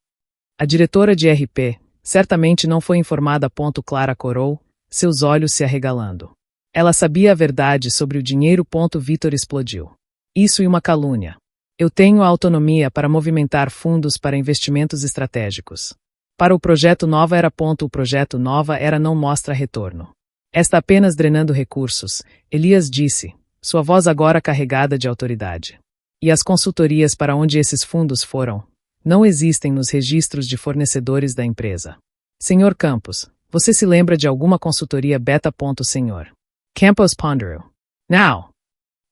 A diretora de RP, certamente não foi informada. Clara corou, seus olhos se arregalando. Ela sabia a verdade sobre o dinheiro. Vitor explodiu. Isso é uma calúnia. Eu tenho a autonomia para movimentar fundos para investimentos estratégicos. Para o projeto Nova Era. O projeto Nova Era não mostra retorno. Está apenas drenando recursos, Elias disse, sua voz agora carregada de autoridade. E as consultorias para onde esses fundos foram, não existem nos registros de fornecedores da empresa. Senhor Campos, você se lembra de alguma consultoria beta? Senhor. Campos ponderou. Now.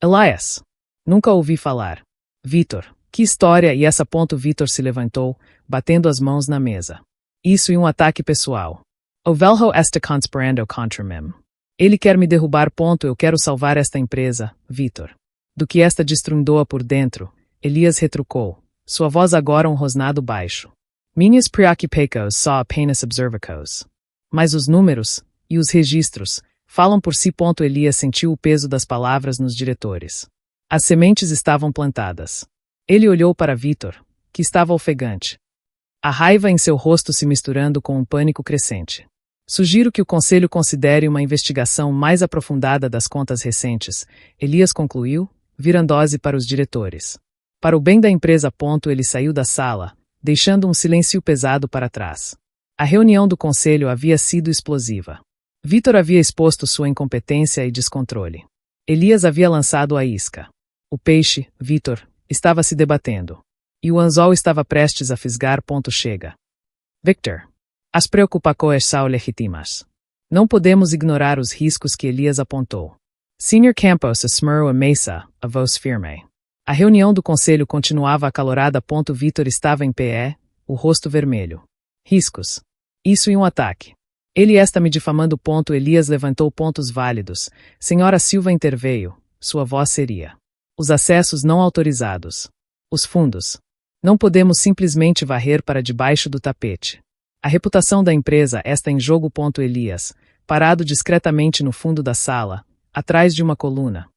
Elias. Nunca ouvi falar. Vitor. Que história e essa? Vitor se levantou, batendo as mãos na mesa. Isso é um ataque pessoal. O velho está conspirando contra mim. Ele quer me derrubar. Eu quero salvar esta empresa, Vitor. Do que esta destruindo-a por dentro, Elias retrucou, sua voz agora rosnado baixo. Minhas preocupações só apenas observacos. Mas os números, e os registros, falam por si. Elias sentiu o peso das palavras nos diretores. As sementes estavam plantadas. Ele olhou para Vitor, que estava ofegante. A raiva em seu rosto se misturando com um pânico crescente. Sugiro que o Conselho considere uma investigação mais aprofundada das contas recentes, Elias concluiu, virando-se para os diretores. Para o bem da empresa. Ele saiu da sala, deixando um silêncio pesado para trás. A reunião do Conselho havia sido explosiva. Vitor havia exposto sua incompetência e descontrole. Elias havia lançado a isca. O peixe, Vitor, estava se debatendo. E o anzol estava prestes a fisgar. Chega. Victor. As preocupações são legítimas. Não podemos ignorar os riscos que Elias apontou. Sr. Campos esmerou a mesa, a voz firme. A reunião do conselho continuava acalorada. Vitor estava em pé, o rosto vermelho. Riscos. Isso é um ataque. Ele está me difamando. Elias levantou pontos válidos. Senhora Silva interveio. Sua voz seria. Os acessos não autorizados. Os fundos. Não podemos simplesmente varrer para debaixo do tapete. A reputação da empresa está em jogo. Elias, parado discretamente no fundo da sala, atrás de uma coluna.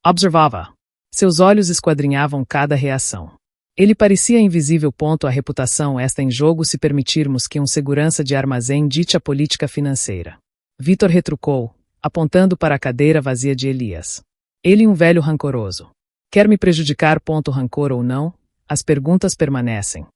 Observava. Seus olhos esquadrinhavam cada reação. Ele parecia invisível. A reputação está em jogo se permitirmos que segurança de armazém dite a política financeira. Vitor retrucou, apontando para a cadeira vazia de Elias. Ele velho rancoroso. Quer me prejudicar. Rancor ou não, as perguntas permanecem.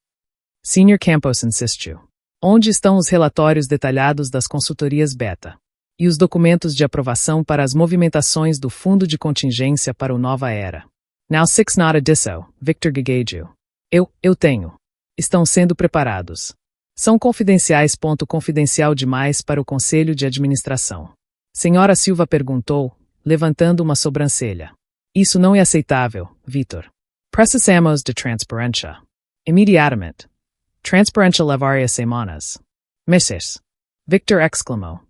Sr. Campos insistiu. Onde estão os relatórios detalhados das consultorias beta? E os documentos de aprovação para as movimentações do Fundo de Contingência para o Nova Era? Now 6 nada disso, Victor gaguejou. Eu tenho. Estão sendo preparados. São confidenciais. Confidencial demais para o Conselho de Administração. Senhora Silva perguntou, levantando uma sobrancelha. Isso não é aceitável, Vitor. Precisamos de transparência. Imediatamente. Transparência levaria semanas. Meses. Victor exclamou.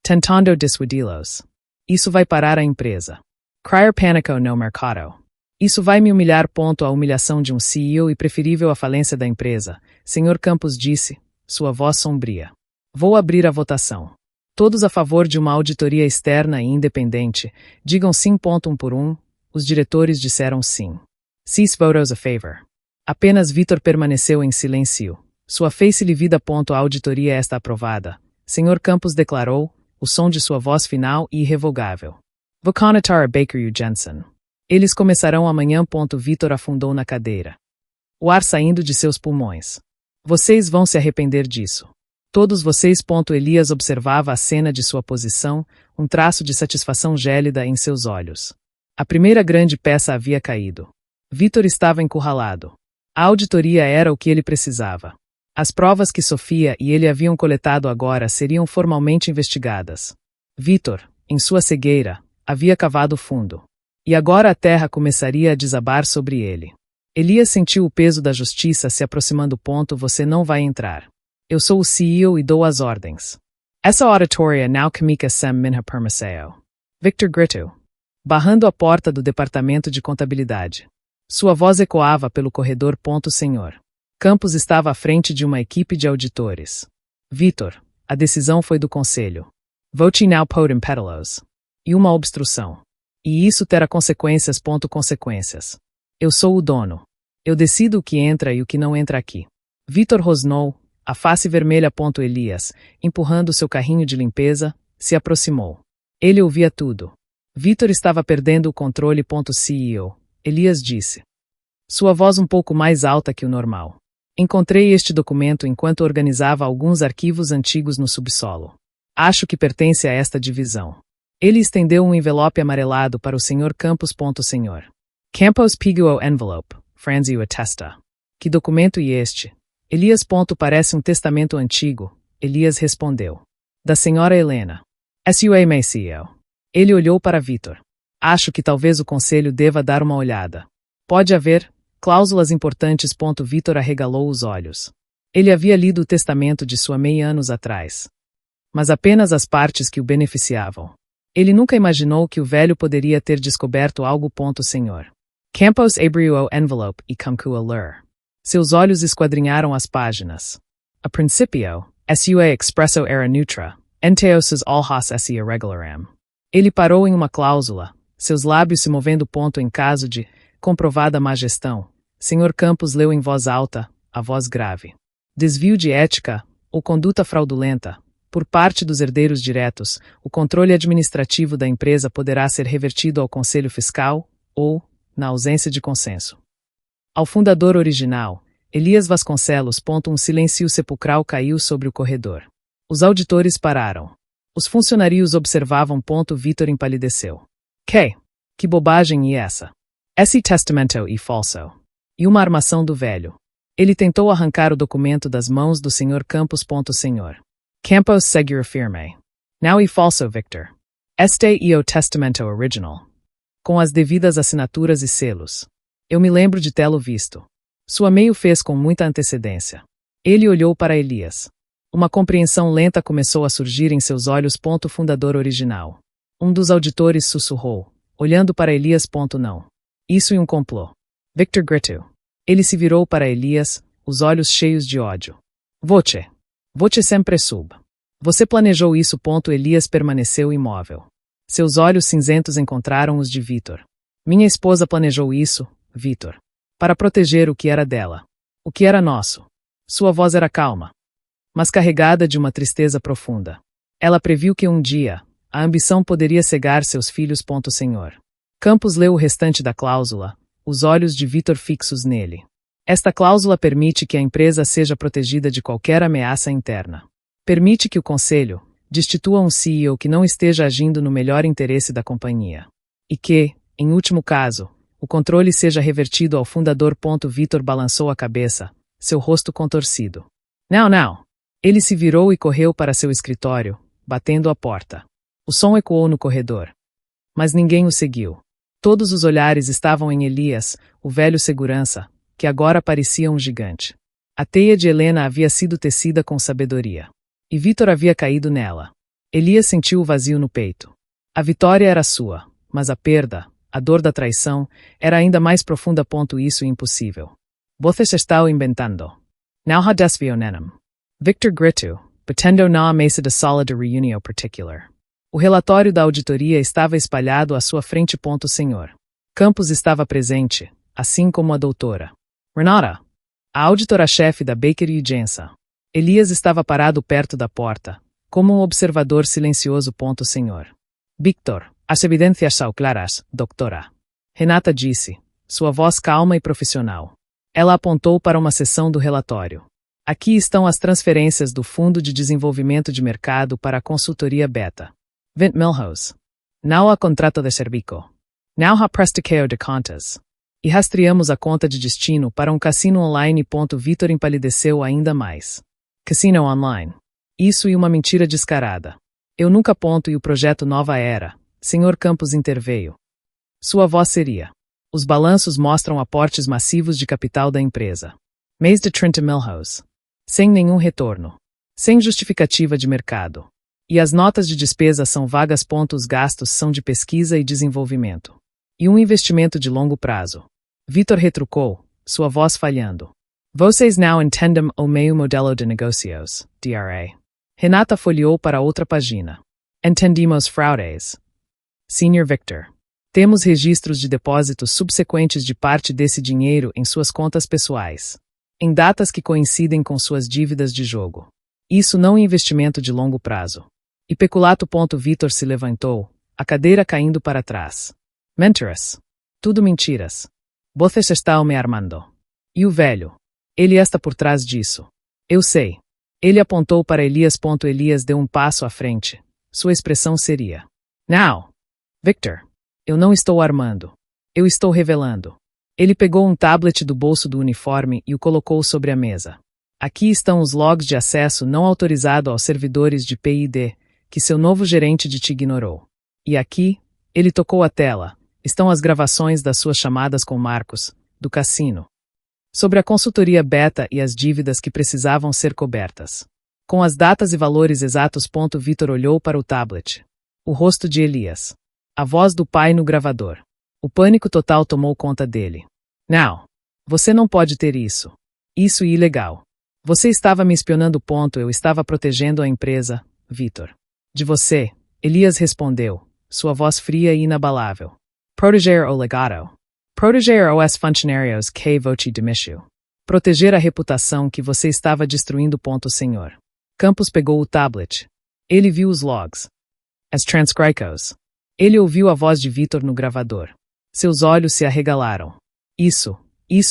Tentando dissuadi-los. Isso vai parar a empresa. Criar pânico no mercado. Isso vai me humilhar. A humilhação de CEO e preferível à falência da empresa, Sr. Campos disse, sua voz sombria. Vou abrir a votação. Todos a favor de uma auditoria externa e independente, digam sim. Um por um, os diretores disseram sim. 6 votos a favor. Apenas Vitor permaneceu em silêncio, Sua face livida. A auditoria está aprovada. Sr. Campos declarou, o som de sua voz final e irrevogável. Vou conectar a Baker e o Jensen. Eles começarão amanhã. Vitor afundou na cadeira. O ar saindo de seus pulmões. Vocês vão se arrepender disso. Todos vocês. Elias observava a cena de sua posição, um traço de satisfação gélida em seus olhos. A primeira grande peça havia caído. Vitor estava encurralado. A auditoria era o que ele precisava. As provas que Sofia e ele haviam coletado agora seriam formalmente investigadas. Vitor, em sua cegueira, havia cavado fundo. E agora a terra começaria a desabar sobre ele. Elias sentiu o peso da justiça se aproximando. Você não vai entrar. Eu sou o CEO e dou as ordens. Essa auditoria não comica sem minha permissão. Victor gritou, barrando a porta do departamento de contabilidade. Sua voz ecoava pelo corredor. Senhor Campos estava à frente de uma equipe de auditores. Vitor, a decisão foi do conselho. Vote now podem pedalos. E uma obstrução. E isso terá consequências. Consequências. Eu sou o dono. Eu decido o que entra e o que não entra aqui. Vitor rosnou, a face vermelha. Elias, empurrando seu carrinho de limpeza, se aproximou. Ele ouvia tudo. Vitor estava perdendo o controle. CEO, Elias disse. Sua voz um pouco mais alta que o normal. Encontrei este documento enquanto organizava alguns arquivos antigos no subsolo. Acho que pertence a esta divisão. Ele estendeu um envelope amarelado para o Sr. Campos. Sr. Campos pegou o envelope, franziu a testa. Que documento é este? Elias. Parece um testamento antigo, Elias respondeu. Da Sra. Helena. Sua Maceo. Ele olhou para Vitor. Acho que talvez o conselho deva dar uma olhada. Pode haver cláusulas importantes. Vitor arregalou os olhos. Ele havia lido o testamento de sua mãe anos atrás. Mas apenas as partes que o beneficiavam. Ele nunca imaginou que o velho poderia ter descoberto algo. Sr. Campos abriu o envelope e começou a ler. Seus olhos esquadrinharam as páginas. A princípio, sua expresso era neutra, enteosas alhas esse irregularam. Ele parou em uma cláusula, seus lábios se movendo. Em caso de comprovada má gestão, Sr. Campos leu em voz alta, a voz grave. Desvio de ética, ou conduta fraudulenta, por parte dos herdeiros diretos, o controle administrativo da empresa poderá ser revertido ao Conselho Fiscal, ou, na ausência de consenso. Ao fundador original, Elias Vasconcelos. Um silêncio sepulcral caiu sobre o corredor. Os auditores pararam. Os funcionários observavam. Vitor empalideceu. Que bobagem é essa? Esse testamento é falso. E uma armação do velho. Ele tentou arrancar o documento das mãos do Sr. Campos. Sr. Campos segura firme. Não é falso, Victor. Este é o testamento original. Com as devidas assinaturas e selos. Eu me lembro de tê-lo visto. Sua mãe o fez com muita antecedência. Ele olhou para Elias. Uma compreensão lenta começou a surgir em seus olhos. Fundador original. Um dos auditores sussurrou, olhando para Elias. Não. Isso é um complô. Victor gritou. Ele se virou para Elias, os olhos cheios de ódio. Voce sempre sub. Você planejou isso. Elias permaneceu imóvel. Seus olhos cinzentos encontraram os de Vitor. Minha esposa planejou isso, Vitor. Para proteger o que era dela. O que era nosso. Sua voz era calma, mas carregada de uma tristeza profunda. Ela previu que um dia, a ambição poderia cegar seus filhos. Sr. Campos leu o restante da cláusula, os olhos de Vitor fixos nele. Esta cláusula permite que a empresa seja protegida de qualquer ameaça interna. Permite que o conselho destitua um CEO que não esteja agindo no melhor interesse da companhia. E que, em último caso, o controle seja revertido ao fundador. Vitor balançou a cabeça, seu rosto contorcido. Não. Ele se virou e correu para seu escritório, batendo a porta. O som ecoou no corredor. Mas ninguém o seguiu. Todos os olhares estavam em Elias, o velho segurança, que agora parecia um gigante. A teia de Helena havia sido tecida com sabedoria. E Vitor havia caído nela. Elias sentiu o vazio no peito. A vitória era sua, mas a perda, a dor da traição, era ainda mais profunda. Isso é impossível. Vocês estão inventando. Não há desvio. Victor gritou, batendo na mesa da sala de reunião particular. O relatório da auditoria estava espalhado à sua frente. Sr. Campos estava presente, assim como a doutora. Renata. A auditora-chefe da Baker & Jensen. Elias estava parado perto da porta, como um observador silencioso. Senhor. Victor, as evidências são claras, doutora. Renata disse, sua voz calma e profissional. Ela apontou para uma seção do relatório. Aqui estão as transferências do Fundo de Desenvolvimento de Mercado para a consultoria Beta. 20 milhões. Não há contrato de serviço. Não há prestação de contas. E rastreamos a conta de destino para um cassino online. Vitor empalideceu ainda mais. Cassino online. Isso e uma mentira descarada. Eu nunca ponto e o projeto Nova Era. Sr. Campos interveio. Sua voz seria. Os balanços mostram aportes massivos de capital da empresa. Mês de 30 milhões. Sem nenhum retorno. Sem justificativa de mercado. E as notas de despesa são vagas. Os gastos são de pesquisa e desenvolvimento. E um investimento de longo prazo. Vitor retrucou, sua voz falhando. Vocês não entendem o meu modelo de negócios, DRA. Renata folheou para outra página. Entendimos fraudes. Sr. Victor. Temos registros de depósitos subsequentes de parte desse dinheiro em suas contas pessoais. Em datas que coincidem com suas dívidas de jogo. Isso não é investimento de longo prazo. E peculato. Vitor se levantou, a cadeira caindo para trás. Mentiras. Tudo mentiras. Vocês estão me armando. E o velho? Ele está por trás disso. Eu sei. Ele apontou para Elias. Elias deu um passo à frente. Sua expressão seria. Não. Victor. Eu não estou armando. Eu estou revelando. Ele pegou um tablet do bolso do uniforme e o colocou sobre a mesa. Aqui estão os logs de acesso não autorizado aos servidores de PID, que seu novo gerente de TI ignorou. E aqui, ele tocou a tela, estão as gravações das suas chamadas com Marcos, do cassino. Sobre a consultoria Beta e as dívidas que precisavam ser cobertas. Com as datas e valores exatos. Vitor olhou para o tablet. O rosto de Elias. A voz do pai no gravador. O pânico total tomou conta dele. Não. Você não pode ter isso. Isso é ilegal. Você estava me espionando. Eu estava protegendo a empresa, Vitor. De você, Elias respondeu, sua voz fria e inabalável. Proteger o legado. Proteger os funcionários que vote demitiu. Proteger a reputação que você estava destruindo. Senhor. Campos pegou o tablet. Ele viu os logs. As transcrições. Ele ouviu a voz de Vitor no gravador. Seus olhos se arregalaram. Isso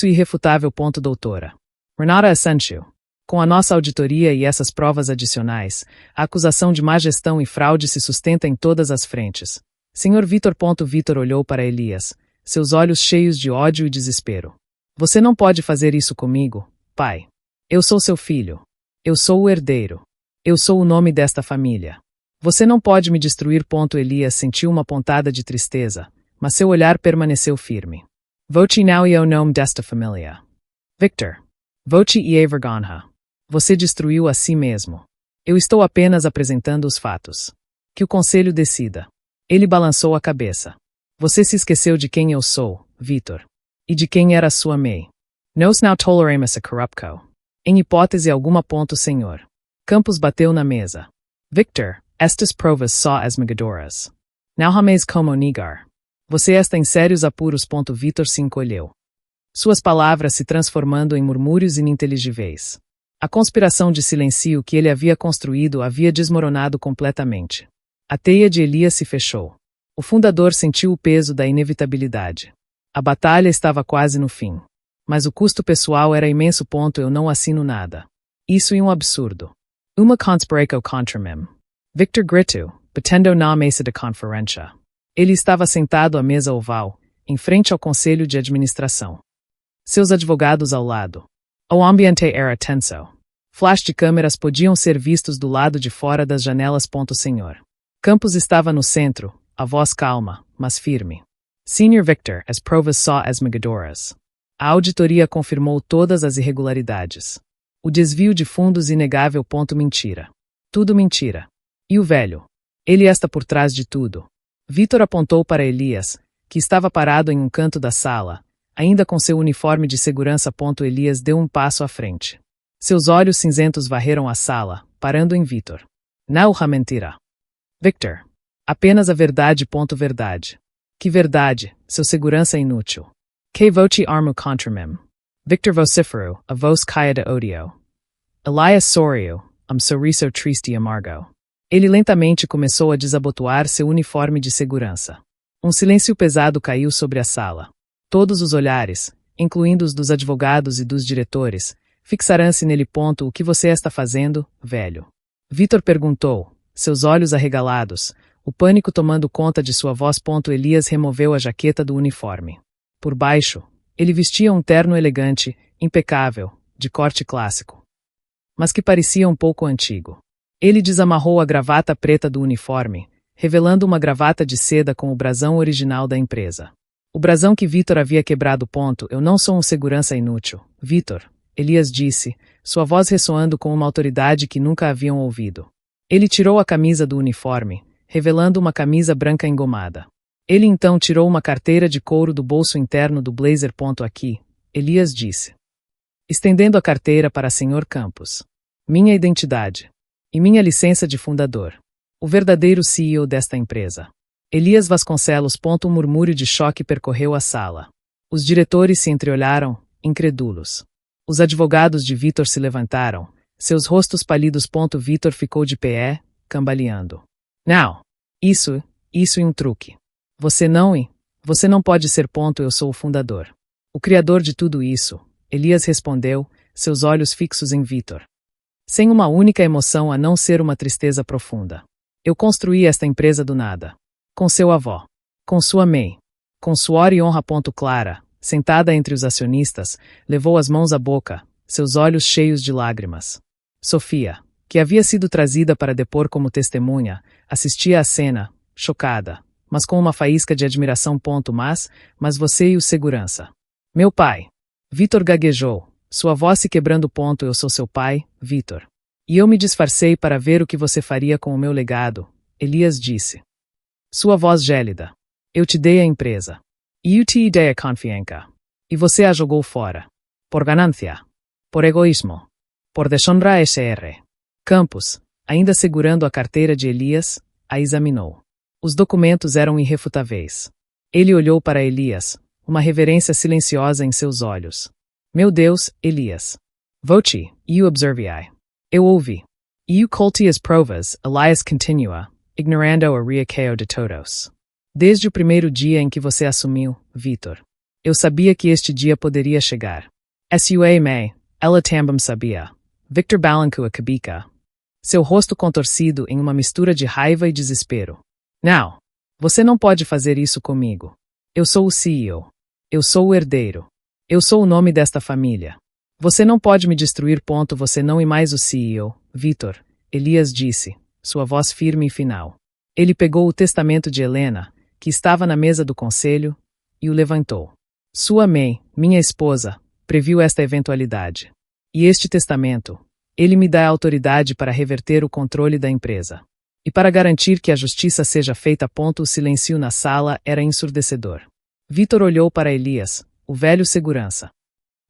irrefutável. Doutora. Renata Asensio. Com a nossa auditoria e essas provas adicionais, a acusação de má gestão e fraude se sustenta em todas as frentes. Sr. Vitor. Vitor olhou para Elias, seus olhos cheios de ódio e desespero. Você não pode fazer isso comigo, pai. Eu sou seu filho. Eu sou o herdeiro. Eu sou o nome desta família. Você não pode me destruir. Elias sentiu uma pontada de tristeza, mas seu olhar permaneceu firme. Vote não é o nome desta família. Victor. Vote é vergonha. Você destruiu a si mesmo. Eu estou apenas apresentando os fatos. Que o conselho decida. Ele balançou a cabeça. Você se esqueceu de quem eu sou, Vitor. E de quem era sua mãe. Nós não toleramos a corrupção. Em hipótese alguma. Senhor. Campos bateu na mesa. Victor, estas provas só esmagadoras. Não há mais como negar. Você está em sérios apuros. Vitor se encolheu. Suas palavras se transformando em murmúrios ininteligíveis. A conspiração de silêncio que ele havia construído havia desmoronado completamente. A teia de Elias se fechou. O fundador sentiu o peso da inevitabilidade. A batalha estava quase no fim. Mas o custo pessoal era imenso. Eu não assino nada. Isso é um absurdo. Uma conspiração contra mim. Victor gritou, batendo na mesa de conferência. Ele estava sentado à mesa oval, em frente ao conselho de administração. Seus advogados ao lado. O ambiente era tenso. Flash de câmeras podiam ser vistos do lado de fora das janelas. Senhor. Campos estava no centro, a voz calma, mas firme. Sr. Victor, as provas só esmagadoras. A auditoria confirmou todas as irregularidades. O desvio de fundos inegável. Mentira. Tudo mentira. E o velho? Ele está por trás de tudo. Vitor apontou para Elias, que estava parado em um canto da sala, ainda com seu uniforme de segurança. Elias deu um passo à frente. Seus olhos cinzentos varreram a sala, parando em Vitor. Não há mentira. Victor. Apenas a verdade. Verdade. Que verdade, seu segurança inútil. Que vote armo contra mim. Victor vocifero, a voz caia de odio. Elias sorriu, sorriso triste e amargo. Ele lentamente começou a desabotoar seu uniforme de segurança. Um silêncio pesado caiu sobre a sala. Todos os olhares, incluindo os dos advogados e dos diretores, fixaram-se nele. O que você está fazendo, velho? Vitor perguntou, seus olhos arregalados, o pânico tomando conta de sua voz. Elias removeu a jaqueta do uniforme. Por baixo, ele vestia um terno elegante, impecável, de corte clássico, mas que parecia um pouco antigo. Ele desamarrou a gravata preta do uniforme, revelando uma gravata de seda com o brasão original da empresa. O brasão que Vitor havia quebrado. Eu não sou um segurança inútil, Vitor, Elias disse, sua voz ressoando com uma autoridade que nunca haviam ouvido. Ele tirou a camisa do uniforme, revelando uma camisa branca engomada. Ele então tirou uma carteira de couro do bolso interno do blazer. Aqui, Elias disse, estendendo a carteira para Sr. Campos. Minha identidade. E minha licença de fundador. O verdadeiro CEO desta empresa. Elias Vasconcelos. Um murmúrio de choque percorreu a sala. Os diretores se entreolharam, incrédulos. Os advogados de Vitor se levantaram, seus rostos pálidos. Vitor ficou de pé, cambaleando. Não. Isso é um truque. Você não pode ser. Eu sou o fundador. O criador de tudo isso, Elias respondeu, seus olhos fixos em Vitor. Sem uma única emoção a não ser uma tristeza profunda. Eu construí esta empresa do nada. Com seu avó. Com sua mãe. Com suor e honra. Clara, sentada entre os acionistas, levou as mãos à boca, seus olhos cheios de lágrimas. Sofia, que havia sido trazida para depor como testemunha, assistia à cena, chocada, mas com uma faísca de admiração. Mas você e o segurança. Meu pai. Vitor gaguejou, sua voz se quebrando. Eu sou seu pai, Vitor. E eu me disfarcei para ver o que você faria com o meu legado, Elias disse. Sua voz gélida. Eu te dei a empresa. Eu te dei a confiança. E você a jogou fora. Por ganância. Por egoísmo. Por deshonra. Sr. Campos, ainda segurando a carteira de Elias, a examinou. Os documentos eram irrefutáveis. Ele olhou para Elias, uma reverência silenciosa em seus olhos. Meu Deus, Elias. Voci, eu observei. Eu ouvi. Eu colti as provas, Elias continua, ignorando a reação de todos. Desde o primeiro dia em que você assumiu, Vitor. Eu sabia que este dia poderia chegar. Sua mãe, ela também sabia. Victor balancou a cabeça. Seu rosto contorcido em uma mistura de raiva e desespero. Não. Você não pode fazer isso comigo. Eu sou o CEO. Eu sou o herdeiro. Eu sou o nome desta família. Você não pode me destruir. Você não é mais o CEO, Vitor, Elias disse, sua voz firme e final. Ele pegou o testamento de Helena, que estava na mesa do conselho, e o levantou. Sua mãe, minha esposa, previu esta eventualidade. E este testamento, ele me dá a autoridade para reverter o controle da empresa. E para garantir que a justiça seja feita. O silêncio na sala era ensurdecedor. Vitor olhou para Elias, o velho segurança.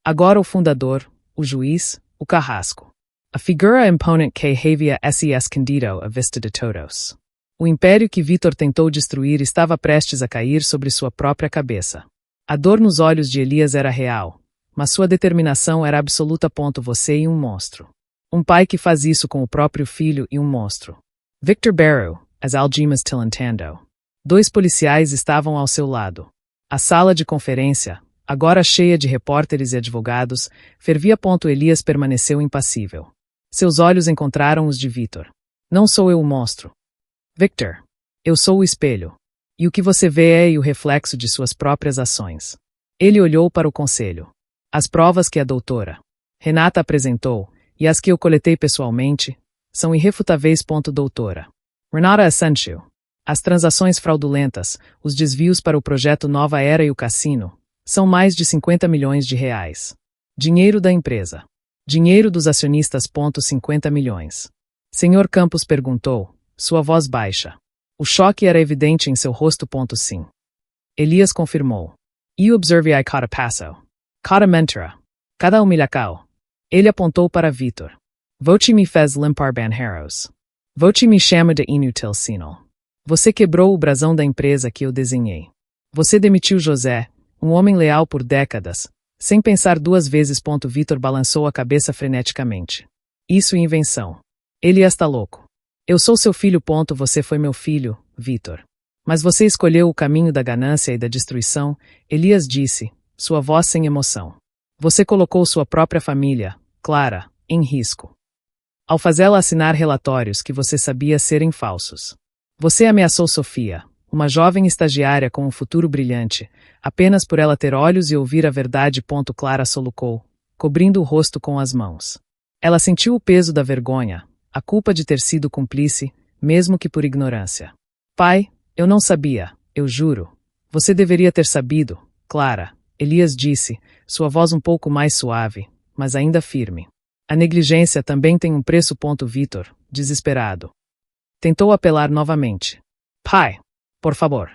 Agora o fundador, o juiz, o carrasco. A figura imponente que havia se escondido à vista de todos. O império que Vitor tentou destruir estava prestes a cair sobre sua própria cabeça. A dor nos olhos de Elias era real, mas sua determinação era absoluta. Você e um monstro. Um pai que faz isso com o próprio filho e um monstro. Victor Barrow, as algemas tilintando. 2 policiais estavam ao seu lado. A sala de conferência, agora cheia de repórteres e advogados, fervia. Elias permaneceu impassível. Seus olhos encontraram os de Vitor. Não sou eu o monstro. Victor. Eu sou o espelho. E o que você vê é o reflexo de suas próprias ações. Ele olhou para o conselho. As provas que a doutora Renata apresentou, e as que eu coletei pessoalmente, são irrefutáveis. Doutora Renata Asensio. As transações fraudulentas, os desvios para o projeto Nova Era e o cassino, são mais de 50 milhões de reais. Dinheiro da empresa. Dinheiro dos acionistas. 50 milhões. Sr. Campos perguntou, sua voz baixa. O choque era evidente em seu rosto. Sim. Elias confirmou. Eu observei cada passo. Cada mentira. Cada humilhação. Ele apontou para Vitor. Voce me fez limpar banheiros. Voce me chama de inútil sinal. Você quebrou o brasão da empresa que eu desenhei. Você demitiu José, um homem leal por décadas, Sem pensar duas vezes. Vitor balançou a cabeça freneticamente. Isso é invenção. Ele está louco. Eu sou seu filho. Você foi meu filho, Vitor. Mas você escolheu o caminho da ganância e da destruição, Elias disse, sua voz sem emoção. Você colocou sua própria família, Clara, em risco. Ao fazê-la assinar relatórios que você sabia serem falsos. Você ameaçou Sofia, uma jovem estagiária com um futuro brilhante, apenas por ela ter olhos e ouvir a verdade. Clara solucou, cobrindo o rosto com as mãos. Ela sentiu o peso da vergonha, a culpa de ter sido cúmplice, mesmo que por ignorância. Pai, eu não sabia, eu juro. Você deveria ter sabido, Clara, Elias disse, sua voz um pouco mais suave, mas ainda firme. A negligência também tem um preço. Vitor, desesperado. Tentou apelar novamente. Pai, por favor.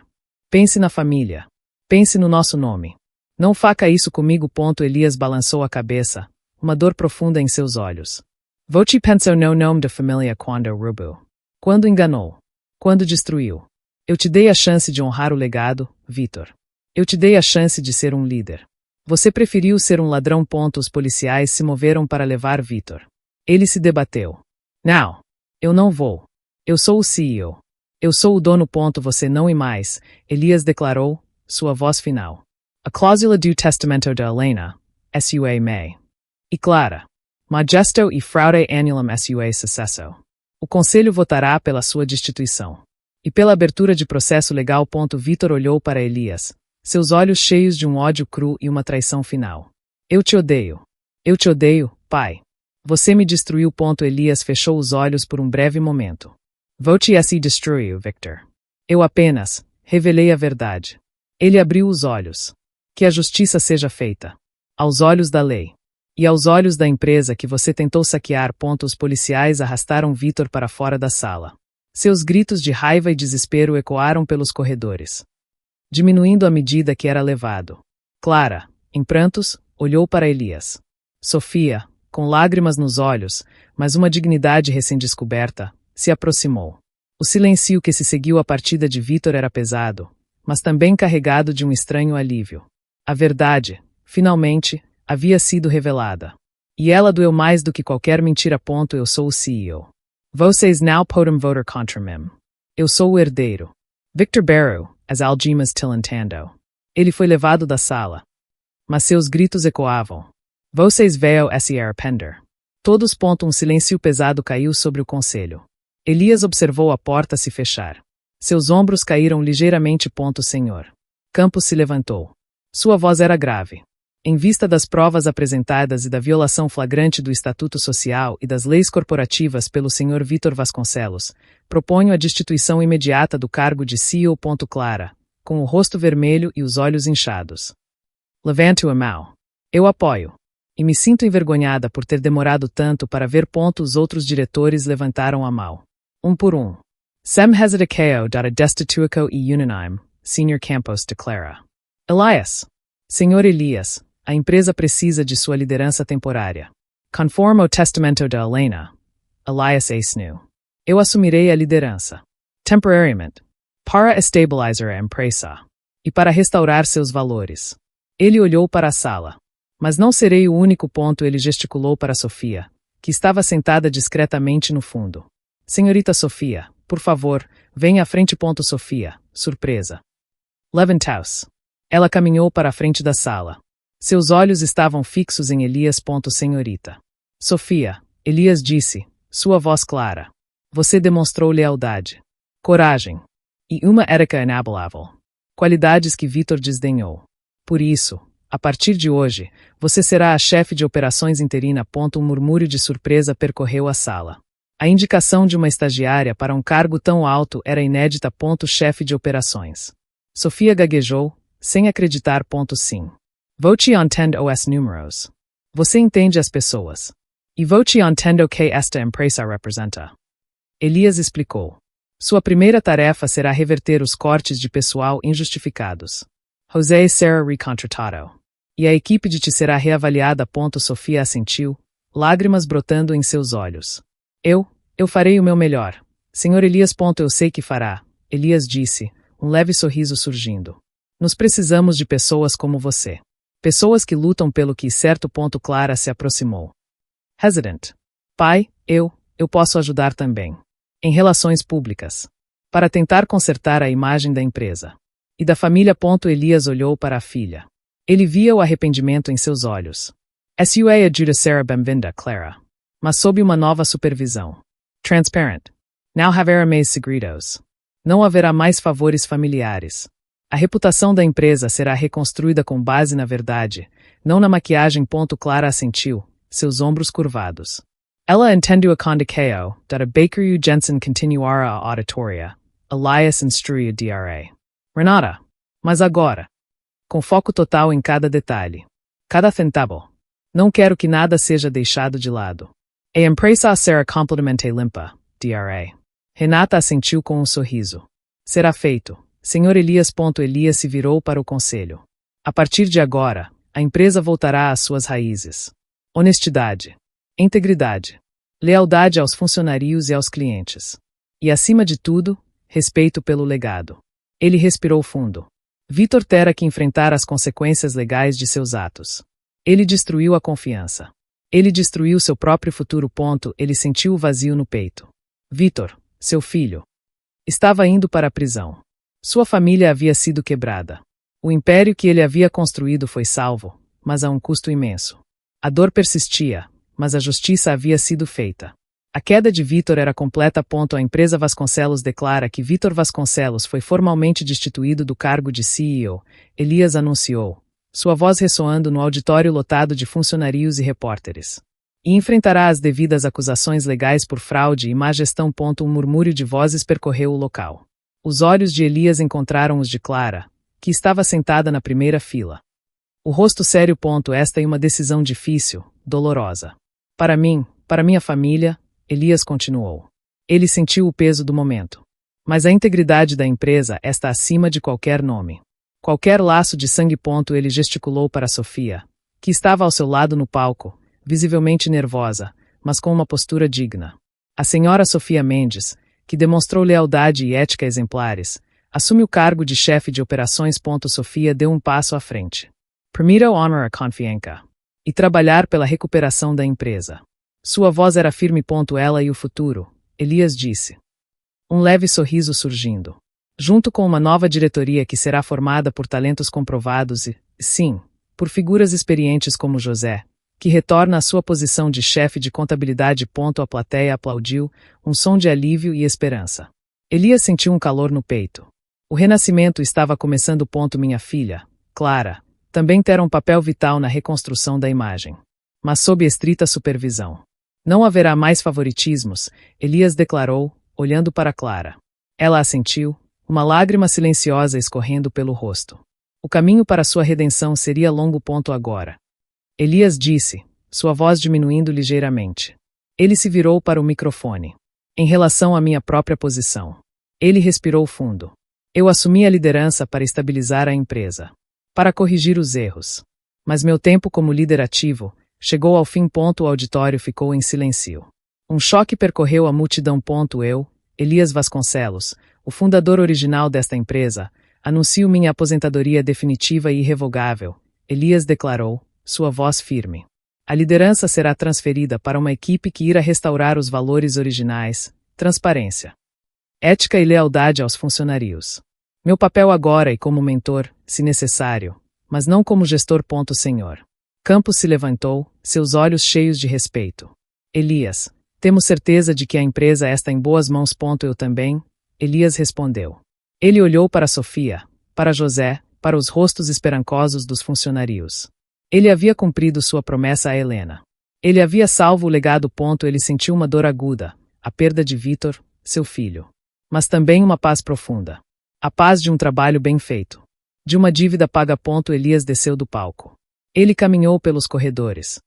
Pense na família. Pense no nosso nome. Não faça isso comigo. Elias balançou a cabeça, uma dor profunda em seus olhos. Você pensou no nome da família quando roubou. Quando enganou. Quando destruiu. Eu te dei a chance de honrar o legado, Vitor. Eu te dei a chance de ser um líder. Você preferiu ser um ladrão. Os policiais se moveram para levar Vitor. Ele se debateu. Não. Eu não vou. Eu sou o CEO. Eu sou o dono. Você não e mais, Elias declarou, sua voz final. A cláusula do testamento de Helena, sua May. E Clara. Majesto e fraude annulum sua sucesso. O conselho votará pela sua destituição. E pela abertura de processo legal. Vitor olhou para Elias, seus olhos cheios de um ódio cru e uma traição final. Eu te odeio. Eu te odeio, pai. Você me destruiu. Elias fechou os olhos por um breve momento. Você se destruiu, Victor. Eu apenas revelei a verdade. Ele abriu os olhos. Que a justiça seja feita. Aos olhos da lei. E aos olhos da empresa que você tentou saquear. Os policiais arrastaram Vitor para fora da sala. Seus gritos de raiva e desespero ecoaram pelos corredores, diminuindo à medida que era levado. Clara, em prantos, olhou para Elias. Sofia, com lágrimas nos olhos, mas uma dignidade recém-descoberta, se aproximou. O silêncio que se seguiu à partida de Vitor era pesado, mas também carregado de um estranho alívio. A verdade, finalmente, havia sido revelada. E ela doeu mais do que qualquer mentira. Eu sou o CEO. Vocês não podem votar contra mim. Eu sou o herdeiro. Victor Barrow, as algemas tilintando. Ele foi levado da sala. Mas seus gritos ecoavam. Vocês veem se arrepender. Todos. Um silêncio pesado caiu sobre o conselho. Elias observou a porta se fechar. Seus ombros caíram ligeiramente. Senhor. Campos se levantou. Sua voz era grave. Em vista das provas apresentadas e da violação flagrante do Estatuto Social e das leis corporativas pelo Sr. Vitor Vasconcelos, proponho a destituição imediata do cargo de CEO. Clara, com o rosto vermelho e os olhos inchados. Levanto a mão. Eu apoio. E me sinto envergonhada por ter demorado tanto para ver. Os outros diretores levantaram a mão. Um por um. Sem hesitação da destituição e unanime, Sr. Campos declara. Elias. Sr. Elias. A empresa precisa de sua liderança temporária. Conforme o testamento de Helena, Elias Snu. Eu assumirei a liderança. Temporariamente. Para estabilizar a empresa. E para restaurar seus valores. Ele olhou para a sala. Mas não serei o único. Ele gesticulou para Sofia, que estava sentada discretamente no fundo. Senhorita Sofia, por favor, venha à frente. Sofia, surpresa. Levantou-se. Ela caminhou para a frente da sala. Seus olhos estavam fixos em Elias. Senhorita. Sofia, Elias disse, sua voz clara. Você demonstrou lealdade, coragem e uma ética inabalável. Qualidades que Vitor desdenhou. Por isso, a partir de hoje, você será a chefe de operações interina. Um murmúrio de surpresa percorreu a sala. A indicação de uma estagiária para um cargo tão alto era inédita. Chefe de operações. Sofia gaguejou, sem acreditar. Sim. Você entende os números. Você entende as pessoas. E você entende o que esta empresa representa. Elias explicou. Sua primeira tarefa será reverter os cortes de pessoal injustificados. José será recontratado. E a equipe de ti será reavaliada. Sofia assentiu, lágrimas brotando em seus olhos. Eu farei o meu melhor. Senhor Elias. Eu sei que fará, Elias disse, um leve sorriso surgindo. Nós precisamos de pessoas como você. Pessoas que lutam pelo que certo. Clara se aproximou. Hesitant. Pai, eu posso ajudar também. Em relações públicas. Para tentar consertar a imagem da empresa. E da família. Elias olhou para a filha. Ele via o arrependimento em seus olhos. Sua ajuda será bem-vinda, Clara. Mas sob uma nova supervisão. Transparent. Não haverá mais segredos. Não haverá mais favores familiares. A reputação da empresa será reconstruída com base na verdade, não na maquiagem. Clara assentiu, seus ombros curvados. Ela entendeu a condição da Baker Jensen continuará a auditoria. Elias instruiu DRA. Renata. Mas agora. Com foco total em cada detalhe. Cada centavo. Não quero que nada seja deixado de lado. A empresa será completamente limpa, DRA. Renata assentiu com um sorriso. Será feito, Sr. Elias. Elias se virou para o conselho. A partir de agora, a empresa voltará às suas raízes. Honestidade. Integridade. Lealdade aos funcionários e aos clientes. E, acima de tudo, respeito pelo legado. Ele respirou fundo. Vitor terá que enfrentar as consequências legais de seus atos. Ele destruiu a confiança. Ele destruiu seu próprio futuro. Ele sentiu o vazio no peito. Vitor, seu filho, estava indo para a prisão. Sua família havia sido quebrada. O império que ele havia construído foi salvo, mas a um custo imenso. A dor persistia, mas a justiça havia sido feita. A queda de Vitor era completa. A empresa Vasconcelos declara que Vitor Vasconcelos foi formalmente destituído do cargo de CEO, Elias anunciou, sua voz ressoando no auditório lotado de funcionários e repórteres. E enfrentará as devidas acusações legais por fraude e má gestão. Um murmúrio de vozes percorreu o local. Os olhos de Elias encontraram os de Clara, que estava sentada na primeira fila. O rosto sério. Esta é uma decisão difícil, dolorosa. Para mim, para minha família, Elias continuou. Ele sentiu o peso do momento. Mas a integridade da empresa está acima de qualquer nome. Qualquer laço de sangue. Ele gesticulou para Sofia, que estava ao seu lado no palco, visivelmente nervosa, mas com uma postura digna. A senhora Sofia Mendes, que demonstrou lealdade e ética exemplares, assume o cargo de chefe de operações. Sofia deu um passo à frente. Permita honrar a confiança. E trabalhar pela recuperação da empresa. Sua voz era firme. Ela e o futuro, Elias disse. Um leve sorriso surgindo. Junto com uma nova diretoria que será formada por talentos comprovados e, sim, por figuras experientes como José, que retorna à sua posição de chefe de contabilidade. A plateia aplaudiu, um som de alívio e esperança. Elias sentiu um calor no peito. O renascimento estava começando. Minha filha, Clara, também terá um papel vital na reconstrução da imagem. Mas sob estrita supervisão. Não haverá mais favoritismos, Elias declarou, olhando para Clara. Ela assentiu, uma lágrima silenciosa escorrendo pelo rosto. O caminho para sua redenção seria longo. Agora. Elias disse, sua voz diminuindo ligeiramente. Ele se virou para o microfone. Em relação à minha própria posição. Ele respirou fundo. Eu assumi a liderança para estabilizar a empresa. Para corrigir os erros. Mas meu tempo como líder ativo chegou ao fim. O auditório ficou em silêncio. Um choque percorreu a multidão. Eu, Elias Vasconcelos, o fundador original desta empresa, anuncio minha aposentadoria definitiva e irrevogável, Elias declarou, sua voz firme. A liderança será transferida para uma equipe que irá restaurar os valores originais, transparência, ética e lealdade aos funcionários. Meu papel agora é como mentor, se necessário, mas não como gestor. Senhor. Campos se levantou, seus olhos cheios de respeito. Elias, temos certeza de que a empresa está em boas mãos. Eu também, Elias respondeu. Ele olhou para Sofia, para José, para os rostos esperançosos dos funcionários. Ele havia cumprido sua promessa a Helena. Ele havia salvo o legado. Ele sentiu uma dor aguda, a perda de Vitor, seu filho. Mas também uma paz profunda. A paz de um trabalho bem feito. De uma dívida paga. Elias desceu do palco. Ele caminhou pelos corredores.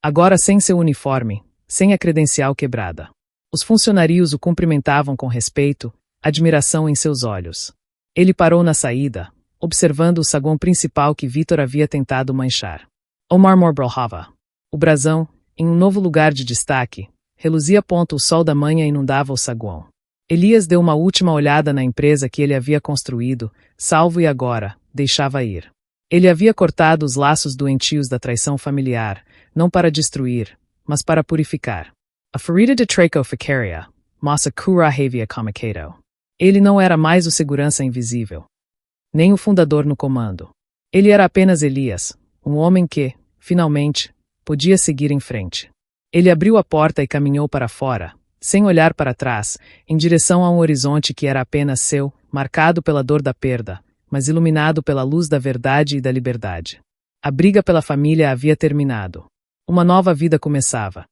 Agora sem seu uniforme, sem a credencial quebrada. Os funcionários o cumprimentavam com respeito, admiração em seus olhos. Ele parou na saída, observando o saguão principal que Vitor havia tentado manchar. Omar Morbrolhava. O brasão, em um novo lugar de destaque, reluzia. O sol da manhã inundava o saguão. Elias deu uma última olhada na empresa que ele havia construído, salvo e agora, deixava ir. Ele havia cortado os laços doentios da traição familiar, não para destruir, mas para purificar. A ferida de Trachoficaria, mossa cura havia comunicado. Ele não era mais o segurança invisível, nem o fundador no comando. Ele era apenas Elias, um homem que, finalmente, podia seguir em frente. Ele abriu a porta e caminhou para fora, sem olhar para trás, em direção a um horizonte que era apenas seu, marcado pela dor da perda, mas iluminado pela luz da verdade e da liberdade. A briga pela família havia terminado. Uma nova vida começava.